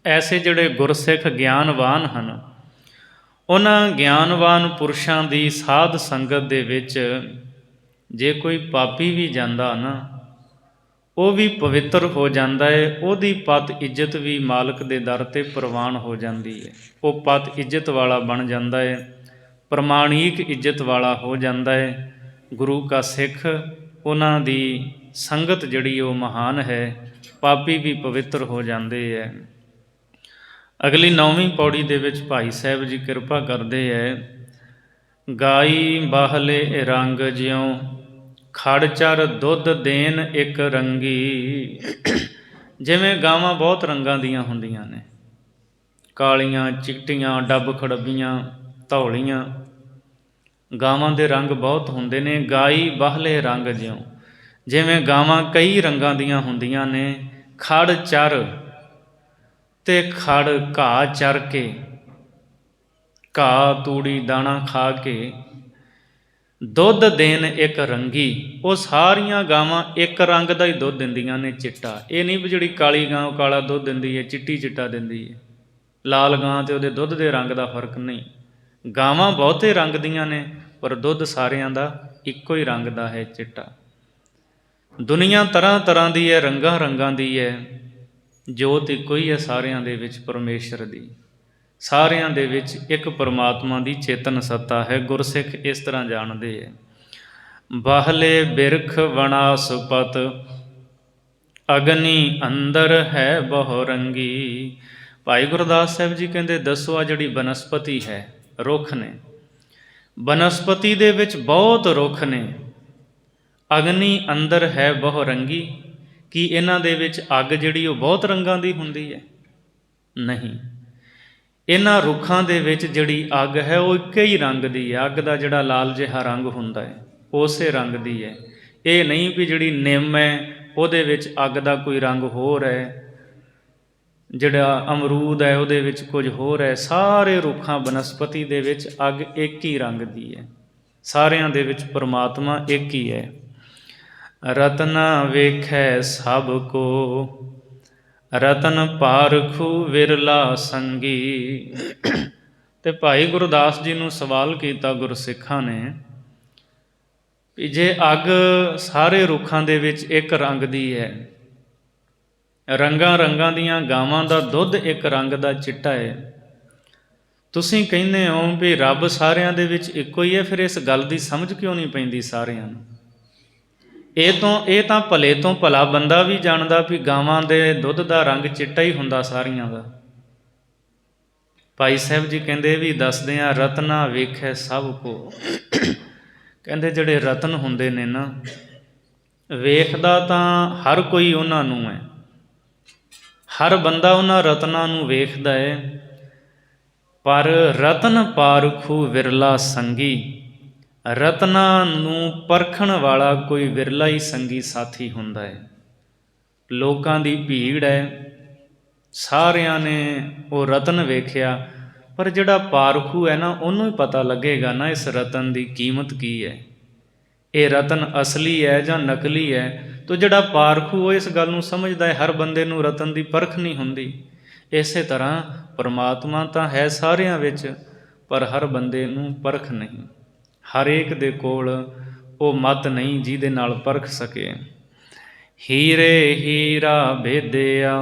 ਐਸੇ ਜਿਹੜੇ ਗੁਰਸਿੱਖ ਗਿਆਨਵਾਨ ਹਨ, ਉਹਨਾਂ ਗਿਆਨਵਾਨ ਪੁਰਸ਼ਾਂ ਦੀ ਸਾਧ ਸੰਗਤ ਦੇ ਵਿੱਚ ਜੇ ਕੋਈ ਪਾਪੀ ਵੀ ਜਾਂਦਾ ਨਾ, ਉਹ ਵੀ ਪਵਿੱਤਰ ਹੋ ਜਾਂਦਾ ਹੈ। ਉਹਦੀ ਪਤ ਇੱਜ਼ਤ ਵੀ ਮਾਲਕ ਦੇ ਦਰ 'ਤੇ ਪ੍ਰਵਾਨ ਹੋ ਜਾਂਦੀ ਹੈ। ਉਹ ਪਤ ਇੱਜ਼ਤ ਵਾਲਾ ਬਣ ਜਾਂਦਾ ਹੈ, ਪ੍ਰਮਾਣਿਕ ਇੱਜ਼ਤ ਵਾਲਾ ਹੋ ਜਾਂਦਾ ਹੈ। ਗੁਰੂ ਕਾ ਸਿੱਖ, ਉਹਨਾਂ ਦੀ ਸੰਗਤ ਜਿਹੜੀ ਉਹ ਮਹਾਨ ਹੈ। ਪਾਪੀ ਵੀ ਪਵਿੱਤਰ ਹੋ ਜਾਂਦੇ ਹੈ। ਅਗਲੀ 9ਵੀਂ ਪੌੜੀ ਦੇ ਵਿੱਚ ਭਾਈ ਸਾਹਿਬ ਜੀ ਕਿਰਪਾ ਕਰਦੇ ਹੈ। ਗਾਈ ਬਾਹਲੇ ਰੰਗ ਜਿਉ, ਖੜ ਚਰ ਦੁੱਧ ਦੇਣ ਇੱਕ ਰੰਗੀ। ਜਿਵੇਂ ਗਾਵਾਂ ਬਹੁਤ ਰੰਗਾਂ ਦੀਆਂ ਹੁੰਦੀਆਂ ਨੇ, ਕਾਲੀਆਂ, ਚਿੱਟੀਆਂ, ਡੱਬ ਖੜੱਬੀਆਂ, ਧੌਲੀਆਂ। ਗਾਵਾਂ ਦੇ ਰੰਗ ਬਹੁਤ ਹੁੰਦੇ ਨੇ। ਗਾਈ ਬਾਹਲੇ ਰੰਗ ਜਿਉਂ, ਜਿਵੇਂ ਗਾਵਾਂ ਕਈ ਰੰਗਾਂ ਦੀਆਂ ਹੁੰਦੀਆਂ ਨੇ। ਖੜ ਚਰ ਤੇ ਖੜ ਘਾਹ ਚਰ ਕੇ, ਘਾਹ ਤੂੜੀ ਦਾਣਾ ਖਾ ਕੇ, ਦੁੱਧ ਦੇਣ ਇੱਕ ਰੰਗੀ। ਉਹ ਸਾਰੀਆਂ ਗਾਵਾਂ ਇੱਕ ਰੰਗ ਦਾ ਹੀ ਦੁੱਧ ਦਿੰਦੀਆਂ ਨੇ, ਚਿੱਟਾ। ਇਹ ਨਹੀਂ ਵੀ ਜਿਹੜੀ ਕਾਲੀ ਗਾਂ ਉਹ ਕਾਲਾ ਦੁੱਧ ਦਿੰਦੀ ਹੈ, ਚਿੱਟੀ ਚਿੱਟਾ ਦਿੰਦੀ ਹੈ। ਲਾਲ ਗਾਂ ਅਤੇ ਉਹਦੇ ਦੁੱਧ ਦੇ ਰੰਗ ਦਾ ਫਰਕ ਨਹੀਂ। ਗਾਵਾਂ ਬਹੁਤੇ ਰੰਗ ਦੀਆਂ ਨੇ, ਪਰ ਦੁੱਧ ਸਾਰਿਆਂ ਦਾ ਇੱਕੋ ਹੀ ਰੰਗ ਦਾ ਹੈ, ਚਿੱਟਾ। ਦੁਨੀਆ ਤਰ੍ਹਾਂ ਤਰ੍ਹਾਂ ਦੀ ਹੈ, ਰੰਗਾਂ ਰੰਗਾਂ ਦੀ ਹੈ, ਜੋਤ ਇੱਕੋ ਹੀ ਹੈ ਸਾਰਿਆਂ ਦੇ ਵਿੱਚ, ਪਰਮੇਸ਼ਰ ਦੀ। ਸਾਰਿਆਂ ਦੇ ਵਿੱਚ ਇੱਕ ਪਰਮਾਤਮਾ ਦੀ ਚੇਤਨ ਸੱਤਾ ਹੈ। ਗੁਰਸਿੱਖ ਇਸ ਤਰ੍ਹਾਂ ਜਾਣਦੇ ਹੈ। ਬਾਹਲੇ ਬਿਰਖ ਵਣਾਸਪਤ, ਅਗਨੀ ਅੰਦਰ ਹੈ ਬਹੁ ਰੰਗੀ। ਭਾਈ ਗੁਰਦਾਸ ਸਾਹਿਬ ਜੀ ਕਹਿੰਦੇ, ਦੱਸੋ ਆ ਜਿਹੜੀ ਬਨਸਪਤੀ ਹੈ, ਰੁੱਖ ਨੇ, ਬਨਸਪਤੀ ਦੇ ਵਿੱਚ ਬਹੁਤ ਰੁੱਖ ਨੇ। ਅਗਨੀ ਅੰਦਰ ਹੈ ਬਹੁ ਰੰਗੀ, ਕੀ ਇਹਨਾਂ ਦੇ ਵਿੱਚ ਅੱਗ ਜਿਹੜੀ ਉਹ ਬਹੁਤ ਰੰਗਾਂ ਦੀ ਹੁੰਦੀ ਹੈ? ਨਹੀਂ। ਇਹਨਾਂ ਰੁੱਖਾਂ ਦੇ ਵਿੱਚ ਜਿਹੜੀ ਅੱਗ ਹੈ ਉਹ ਇੱਕ ਹੀ ਰੰਗ ਦੀ ਹੈ। ਅੱਗ ਦਾ ਜਿਹੜਾ ਲਾਲ ਜਿਹਾ ਰੰਗ ਹੁੰਦਾ ਹੈ, ਉਸੇ ਰੰਗ ਦੀ ਹੈ। ਇਹ ਨਹੀਂ ਵੀ ਜਿਹੜੀ ਨਿੰਮ ਹੈ ਉਹਦੇ ਵਿੱਚ ਅੱਗ ਦਾ ਕੋਈ ਰੰਗ ਹੋਰ ਹੈ, ਜਿਹੜਾ ਅਮਰੂਦ ਹੈ ਉਹਦੇ ਵਿੱਚ ਕੁਝ ਹੋਰ ਹੈ। ਸਾਰੇ ਰੁੱਖਾਂ ਬਨਸਪਤੀ ਦੇ ਵਿੱਚ ਅੱਗ ਇੱਕ ਹੀ ਰੰਗ ਦੀ ਹੈ। ਸਾਰਿਆਂ ਦੇ ਵਿੱਚ ਪਰਮਾਤਮਾ ਇੱਕ ਹੀ ਹੈ। ਰਤਨਾ ਵੇਖੈ ਸਭ ਕੋ, ਰਤਨ ਪਾਰਖੂ ਵਿਰਲਾ ਸੰਗੀ। ਤੇ ਭਾਈ ਗੁਰਦਾਸ ਜੀ ਨੂੰ ਸਵਾਲ ਕੀਤਾ ਗੁਰਸਿੱਖਾਂ ਨੇ ਵੀ ਜੇ ਅੱਗ ਸਾਰੇ ਰੁੱਖਾਂ ਦੇ ਵਿੱਚ ਇੱਕ ਰੰਗ ਦੀ ਹੈ, ਰੰਗਾਂ ਰੰਗਾਂ ਦੀਆਂ ਗਾਵਾਂ ਦਾ ਦੁੱਧ ਇੱਕ ਰੰਗ ਦਾ ਚਿੱਟਾ ਹੈ, ਤੁਸੀਂ ਕਹਿੰਦੇ ਹੋ ਵੀ ਰੱਬ ਸਾਰਿਆਂ ਦੇ ਵਿੱਚ ਇੱਕੋ ਹੀ ਹੈ, ਫਿਰ ਇਸ ਗੱਲ ਦੀ ਸਮਝ ਕਿਉਂ ਨਹੀਂ ਪੈਂਦੀ ਸਾਰਿਆਂ ਨੂੰ? ਇਹ ਤਾਂ ਭਲੇ ਤੋਂ ਭਲਾ ਬੰਦਾ ਵੀ ਜਾਣਦਾ ਵੀ ਗਾਵਾਂ ਦੇ ਦੁੱਧ ਦਾ ਰੰਗ ਚਿੱਟਾ ਹੀ ਹੁੰਦਾ ਸਾਰੀਆਂ ਦਾ। ਭਾਈ ਸਾਹਿਬ ਜੀ ਕਹਿੰਦੇ ਵੀ ਦੱਸਦੇ ਆ, ਰਤਨਾ ਵੇਖੈ ਸਭ ਕੋ। ਕਹਿੰਦੇ ਜਿਹੜੇ ਰਤਨ ਹੁੰਦੇ ਨੇ ਨਾ, ਵੇਖਦਾ ਤਾਂ ਹਰ ਕੋਈ ਉਹਨਾਂ ਨੂੰ ਹੈ, ਹਰ ਬੰਦਾ ਉਹਨਾਂ ਰਤਨਾਂ ਨੂੰ ਵੇਖਦਾ ਹੈ, ਪਰ ਰਤਨ ਪਾਰਖੂ ਵਿਰਲਾ ਸੰਗੀ। ਰਤਨਾਂ ਨੂੰ ਪਰਖਣ ਵਾਲਾ ਕੋਈ ਵਿਰਲਾ ਹੀ ਸੰਗੀ ਸਾਥੀ ਹੁੰਦਾ ਹੈ। ਲੋਕਾਂ ਦੀ ਭੀੜ ਹੈ, ਸਾਰਿਆਂ ਨੇ ਉਹ ਰਤਨ ਵੇਖਿਆ, ਪਰ ਜਿਹੜਾ ਪਾਰਖੂ ਹੈ ਨਾ, ਉਹਨੂੰ ਹੀ ਪਤਾ ਲੱਗੇਗਾ ਨਾ ਇਸ ਰਤਨ ਦੀ ਕੀਮਤ ਕੀ ਹੈ, ਇਹ ਰਤਨ ਅਸਲੀ ਹੈ ਜਾਂ ਨਕਲੀ ਹੈ। ਤੋ ਜਿਹੜਾ ਪਾਰਖੂ ਉਹ ਇਸ ਗੱਲ ਨੂੰ ਸਮਝਦਾ ਹੈ। ਹਰ ਬੰਦੇ ਨੂੰ ਰਤਨ ਦੀ ਪਰਖ ਨਹੀਂ ਹੁੰਦੀ। ਇਸੇ ਤਰ੍ਹਾਂ ਪਰਮਾਤਮਾ ਤਾਂ ਹੈ ਸਾਰਿਆਂ ਵਿੱਚ, ਪਰ ਹਰ ਬੰਦੇ ਨੂੰ ਪਰਖ ਨਹੀਂ। ਹਰੇਕ ਦੇ ਕੋਲ ਉਹ ਮੱਤ ਨਹੀਂ ਜਿਹਦੇ ਨਾਲ ਪਰਖ ਸਕੇ। ਹੀਰੇ ਹੀਰਾ ਭੇਦਿਆ,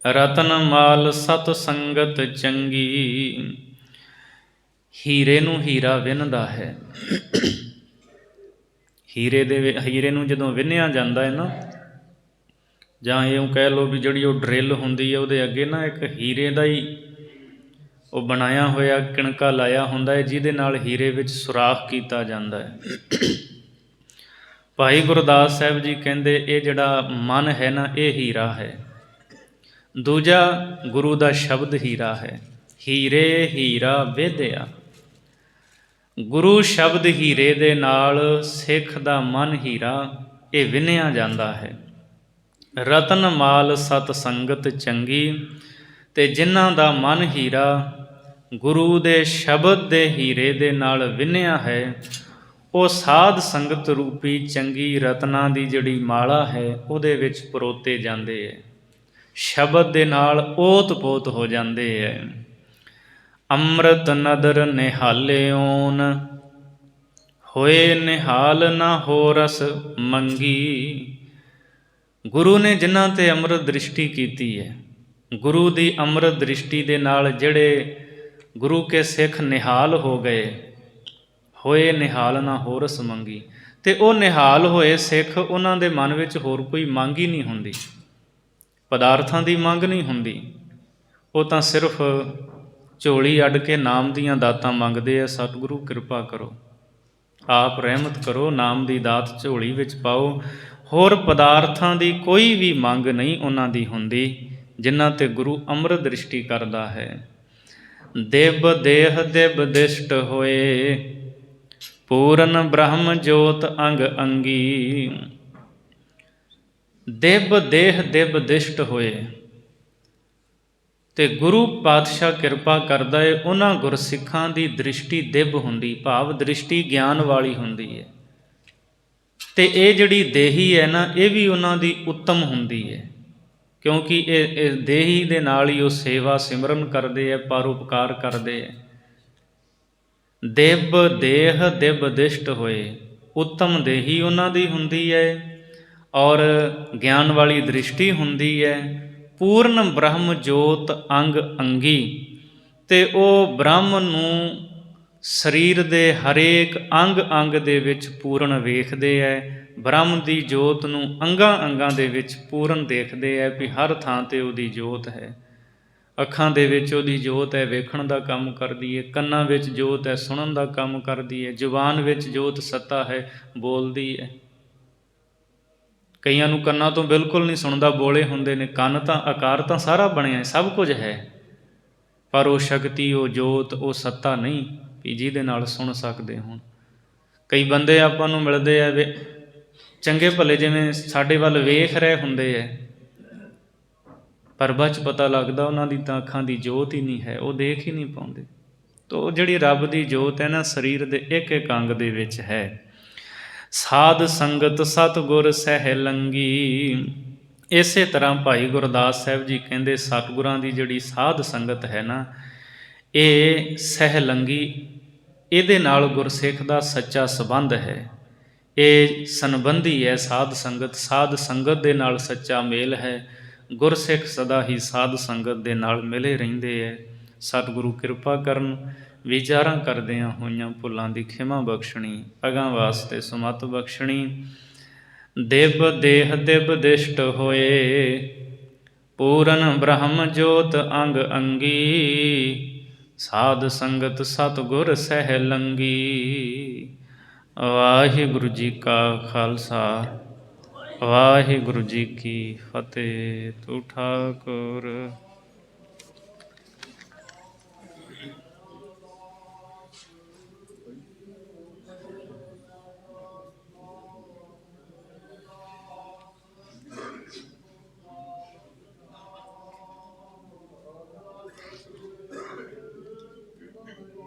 ਰਤਨ ਮਾਲ ਸਤ ਸੰਗਤ ਚੰਗੀ। ਹੀਰੇ ਨੂੰ ਹੀਰਾ ਵਿੰਨਦਾ ਹੈ। ਹੀਰੇ ਨੂੰ ਜਦੋਂ ਵਿੰਨਿਆ ਜਾਂਦਾ ਹੈ ਨਾ, ਜਾਂ ਇਉਂ ਕਹਿ ਲਓ ਵੀ ਜਿਹੜੀ ਉਹ ਡਰਿੱਲ ਹੁੰਦੀ ਹੈ, ਉਹਦੇ ਅੱਗੇ ਨਾ ਇੱਕ ਹੀਰੇ ਦਾ ਹੀ ਉਹ ਬਣਾਇਆ ਹੋਇਆ ਕਿਣਕਾ ਲਾਇਆ ਹੁੰਦਾ ਹੈ, ਜਿਹਦੇ ਨਾਲ ਹੀਰੇ ਵਿੱਚ ਸੁਰਾਖ ਕੀਤਾ ਜਾਂਦਾ ਹੈ। ਭਾਈ ਗੁਰਦਾਸ ਸਾਹਿਬ ਜੀ ਕਹਿੰਦੇ ਇਹ ਜਿਹੜਾ ਮਨ ਹੈ ਨਾ, ਇਹ ਹੀਰਾ ਹੈ। ਦੂਜਾ ਗੁਰੂ ਦਾ ਸ਼ਬਦ ਹੀਰਾ ਹੈ। ਹੀਰੇ ਹੀਰਾ ਵੇਦਿਆ, ਗੁਰੂ ਸ਼ਬਦ ਹੀਰੇ ਦੇ ਨਾਲ ਸਿੱਖ ਦਾ ਮਨ ਹੀਰਾ ਇਹ ਵਿੰਨਿਆ ਜਾਂਦਾ ਹੈ। ਰਤਨ ਮਾਲ ਸਤ ਸੰਗਤ ਚੰਗੀ, ਤੇ ਜਿਨ੍ਹਾਂ ਦਾ ਮਨ ਹੀਰਾ ਗੁਰੂ ਦੇ ਸ਼ਬਦ ਦੇ ਹੀਰੇ ਦੇ ਨਾਲ ਵਿੰਨਿਆ ਹੈ, ਉਹ ਸਾਧ ਸੰਗਤ ਰੂਪੀ ਚੰਗੀ ਰਤਨਾਂ ਦੀ ਜਿਹੜੀ ਮਾਲਾ ਹੈ ਉਹਦੇ ਵਿੱਚ ਪਰੋਤੇ ਜਾਂਦੇ ਹੈ, ਸ਼ਬਦ ਦੇ ਨਾਲ ਓਤ ਪੋਤ ਹੋ ਜਾਂਦੇ ਹੈ। ਅੰਮ੍ਰਿਤ ਨਦਰ ਨਿਹਾਲਿਓਨ, ਹੋਏ ਨਿਹਾਲ ਨਾ ਹੋ ਰਸ ਮੰਗੀ। ਗੁਰੂ ਨੇ ਜਿਨ੍ਹਾਂ 'ਤੇ ਅੰਮ੍ਰਿਤ ਦ੍ਰਿਸ਼ਟੀ ਕੀਤੀ ਹੈ, ਗੁਰੂ ਦੀ ਅੰਮ੍ਰਿਤ ਦ੍ਰਿਸ਼ਟੀ ਦੇ ਨਾਲ ਜਿਹੜੇ ਗੁਰੂ ਕੇ ਸਿੱਖ ਨਿਹਾਲ ਹੋ ਗਏ, ਹੋਏ ਨਿਹਾਲ ਨਾ ਹੋ ਰਸ ਮੰਗੀ। ਅਤੇ ਉਹ ਨਿਹਾਲ ਹੋਏ ਸਿੱਖ, ਉਹਨਾਂ ਦੇ ਮਨ ਵਿੱਚ ਹੋਰ ਕੋਈ ਮੰਗ ਹੀ ਨਹੀਂ ਹੁੰਦੀ, ਪਦਾਰਥਾਂ ਦੀ ਮੰਗ ਨਹੀਂ ਹੁੰਦੀ। ਉਹ ਤਾਂ ਸਿਰਫ ਝੋਲੀ ਅੱਡ ਕੇ ਨਾਮ ਦੀਆਂ ਦਾਤਾਂ ਮੰਗਦੇ ਆ। ਸਤਿਗੁਰੂ ਕਿਰਪਾ ਕਰੋ, ਆਪ ਰਹਿਮਤ ਕਰੋ, ਨਾਮ ਦੀ ਦਾਤ ਝੋਲੀ ਵਿੱਚ ਪਾਓ। ਹੋਰ ਪਦਾਰਥਾਂ ਦੀ ਕੋਈ ਵੀ ਮੰਗ ਨਹੀਂ ਉਹਨਾਂ ਦੀ ਹੁੰਦੀ, ਜਿਨ੍ਹਾਂ 'ਤੇ ਗੁਰੂ ਅੰਮ੍ਰਿਤ ਦ੍ਰਿਸ਼ਟੀ ਕਰਦਾ ਹੈ। ਦਿਵ ਦੇਹ ਦਿਵ ਦਿਸ਼ਟ ਹੋਏ, ਪੂਰਨ ਬ੍ਰਹਮ ਜੋਤ ਅੰਗ ਅੰਗੀ। ਦਿਵ ਦੇਹ ਦਿਵ ਦਿਸ਼ਟ ਹੋਏ। ਤੇ ਗੁਰੂ ਪਾਤਸ਼ਾਹ ਕਿਰਪਾ ਕਰਦਾ ਏ, ਉਹਨਾਂ ਗੁਰਸਿੱਖਾਂ ਦੀ ਦ੍ਰਿਸ਼ਟੀ ਦਿਵ ਹੁੰਦੀ, ਭਾਵ ਦ੍ਰਿਸ਼ਟੀ ਗਿਆਨ ਵਾਲੀ ਹੁੰਦੀ ਹੈ। ਤੇ ਇਹ ਜਿਹੜੀ ਦੇਹੀ ਹੈ ਨਾ, ਇਹ ਵੀ ਉਹਨਾਂ ਦੀ ਉੱਤਮ ਹੁੰਦੀ ਹੈ, ਕਿਉਂਕਿ ਇਹ ਦੇਹੀ ਦੇ ਨਾਲ ਹੀ ਉਹ ਸੇਵਾ ਸਿਮਰਨ ਕਰਦੇ ਹੈ, ਪਰਉਪਕਾਰ ਕਰਦੇ ਹੈ। ਦਿਵ ਦੇਹ ਦਿਵ ਦਿਸ਼ਟ ਹੋਏ, ਉੱਤਮ ਦੇਹੀ ਉਹਨਾਂ ਦੀ ਹੁੰਦੀ ਹੈ ਔਰ ਗਿਆਨ ਵਾਲੀ ਦ੍ਰਿਸ਼ਟੀ ਹੁੰਦੀ ਹੈ। ਪੂਰਨ ਬ੍ਰਹਮ ਜੋਤ ਅੰਗ ਅੰਗੀ, ਤੇ ਉਹ ਬ੍ਰਹਮ ਨੂੰ ਸਰੀਰ ਦੇ ਹਰੇਕ ਅੰਗ ਅੰਗ ਦੇ ਵਿੱਚ ਪੂਰਨ ਵੇਖਦੇ ਹੈ। ਬ੍ਰਹਮ ਦੀ ਜੋਤ ਨੂੰ ਅੰਗਾਂ ਅੰਗਾਂ ਦੇ ਵਿੱਚ ਪੂਰਨ ਦੇਖਦੇ ਹੈ ਵੀ ਹਰ ਥਾਂ 'ਤੇ ਉਹਦੀ ਜੋਤ ਹੈ। ਅੱਖਾਂ ਦੇ ਵਿੱਚ ਉਹਦੀ ਜੋਤ ਹੈ, ਵੇਖਣ ਦਾ ਕੰਮ ਕਰਦੀ ਹੈ। ਕੰਨਾਂ ਵਿੱਚ ਜੋਤ ਹੈ, ਸੁਣਨ ਦਾ ਕੰਮ ਕਰਦੀ ਹੈ। ਜ਼ੁਬਾਨ ਵਿੱਚ ਜੋਤ ਸੱਤਾ ਹੈ, ਬੋਲਦੀ ਹੈ। ਕਈਆਂ ਨੂੰ ਕੰਨਾਂ ਤੋਂ ਬਿਲਕੁਲ ਨਹੀਂ ਸੁਣਦਾ, ਬੋਲੇ ਹੁੰਦੇ ਨੇ। ਕੰਨ ਤਾਂ ਆਕਾਰ ਤਾਂ ਸਾਰਾ ਬਣਿਆ, ਸਭ ਕੁਝ ਹੈ, ਪਰ ਉਹ ਸ਼ਕਤੀ, ਉਹ ਜੋਤ, ਉਹ ਸੱਤਾ ਨਹੀਂ ਵੀ ਜਿਹਦੇ ਨਾਲ ਸੁਣ ਸਕਦੇ ਹੋਣ। ਕਈ ਬੰਦੇ ਆਪਾਂ ਨੂੰ ਮਿਲਦੇ ਆ ਵੇ ਚੰਗੇ ਭਲੇ, ਜਿਵੇਂ ਸਾਡੇ ਵੱਲ ਵੇਖ ਰਹੇ ਹੁੰਦੇ ਹੈ, ਪਰ ਬਾਅਦ 'ਚ ਪਤਾ ਲੱਗਦਾ ਉਹਨਾਂ ਦੀ ਤਾਂ ਅੱਖਾਂ ਦੀ ਜੋਤ ਹੀ ਨਹੀਂ ਹੈ, ਉਹ ਦੇਖ ਹੀ ਨਹੀਂ ਪਾਉਂਦੇ। ਤਾਂ ਉਹ ਜਿਹੜੀ ਰੱਬ ਦੀ ਜੋਤ ਹੈ ਨਾ, ਸਰੀਰ ਦੇ ਇੱਕ ਇੱਕ ਅੰਗ ਦੇ ਵਿੱਚ ਹੈ। ਸਾਧ ਸੰਗਤ ਸਤਿਗੁਰ ਸਹਿ ਲੰਗੀ। ਇਸੇ ਤਰ੍ਹਾਂ ਭਾਈ ਗੁਰਦਾਸ ਸਾਹਿਬ ਜੀ ਕਹਿੰਦੇ, ਸਤਿਗੁਰਾਂ ਦੀ ਜਿਹੜੀ ਸਾਧ ਸੰਗਤ ਹੈ ਨਾ, ਇਹ ਸਹਿ ਲੰਗੀ, ਇਹਦੇ ਨਾਲ ਗੁਰਸਿੱਖ ਦਾ ਸੱਚਾ ਸੰਬੰਧ ਹੈ। ਇਹ ਸੰਬੰਧੀ ਹੈ ਸਾਧ ਸੰਗਤ, ਸਾਧ ਸੰਗਤ ਦੇ ਨਾਲ ਸੱਚਾ ਮੇਲ ਹੈ। ਗੁਰਸਿੱਖ ਸਦਾ ਹੀ ਸਾਧ ਸੰਗਤ ਦੇ ਨਾਲ ਮਿਲੇ ਰਹਿੰਦੇ ਹੈ। ਸਤਿਗੁਰੂ ਕਿਰਪਾ ਕਰਨ, ਵਿਚਾਰਾਂ ਕਰਦਿਆਂ ਹੋਈਆਂ ਭੁੱਲਾਂ ਦੀ ਖਿਮਾ ਬਖਸ਼ਣੀ, ਅਗਾਂ ਵਾਸਤੇ ਸੁਮਤ ਬਖਸ਼ਣੀ। ਦਿਵ ਦੇਹ ਦਿਵ ਦਿਸ਼ਟ ਹੋਏ, ਪੂਰਨ ਬ੍ਰਹਮ ਜੋਤ ਅੰਗ ਅੰਗੀ। ਸਾਧ ਸੰਗਤ ਸਤਿਗੁਰ ਸਹਿ ਲੰਗੀ। ਵਾਹਿਗੁਰੂ ਜੀ ਕਾ ਖਾਲਸਾ, ਵਾਹਿਗੁਰੂ ਜੀ ਕੀ ਫਤਿਹ। ਤੂੰ ਠਾਕੁਰ।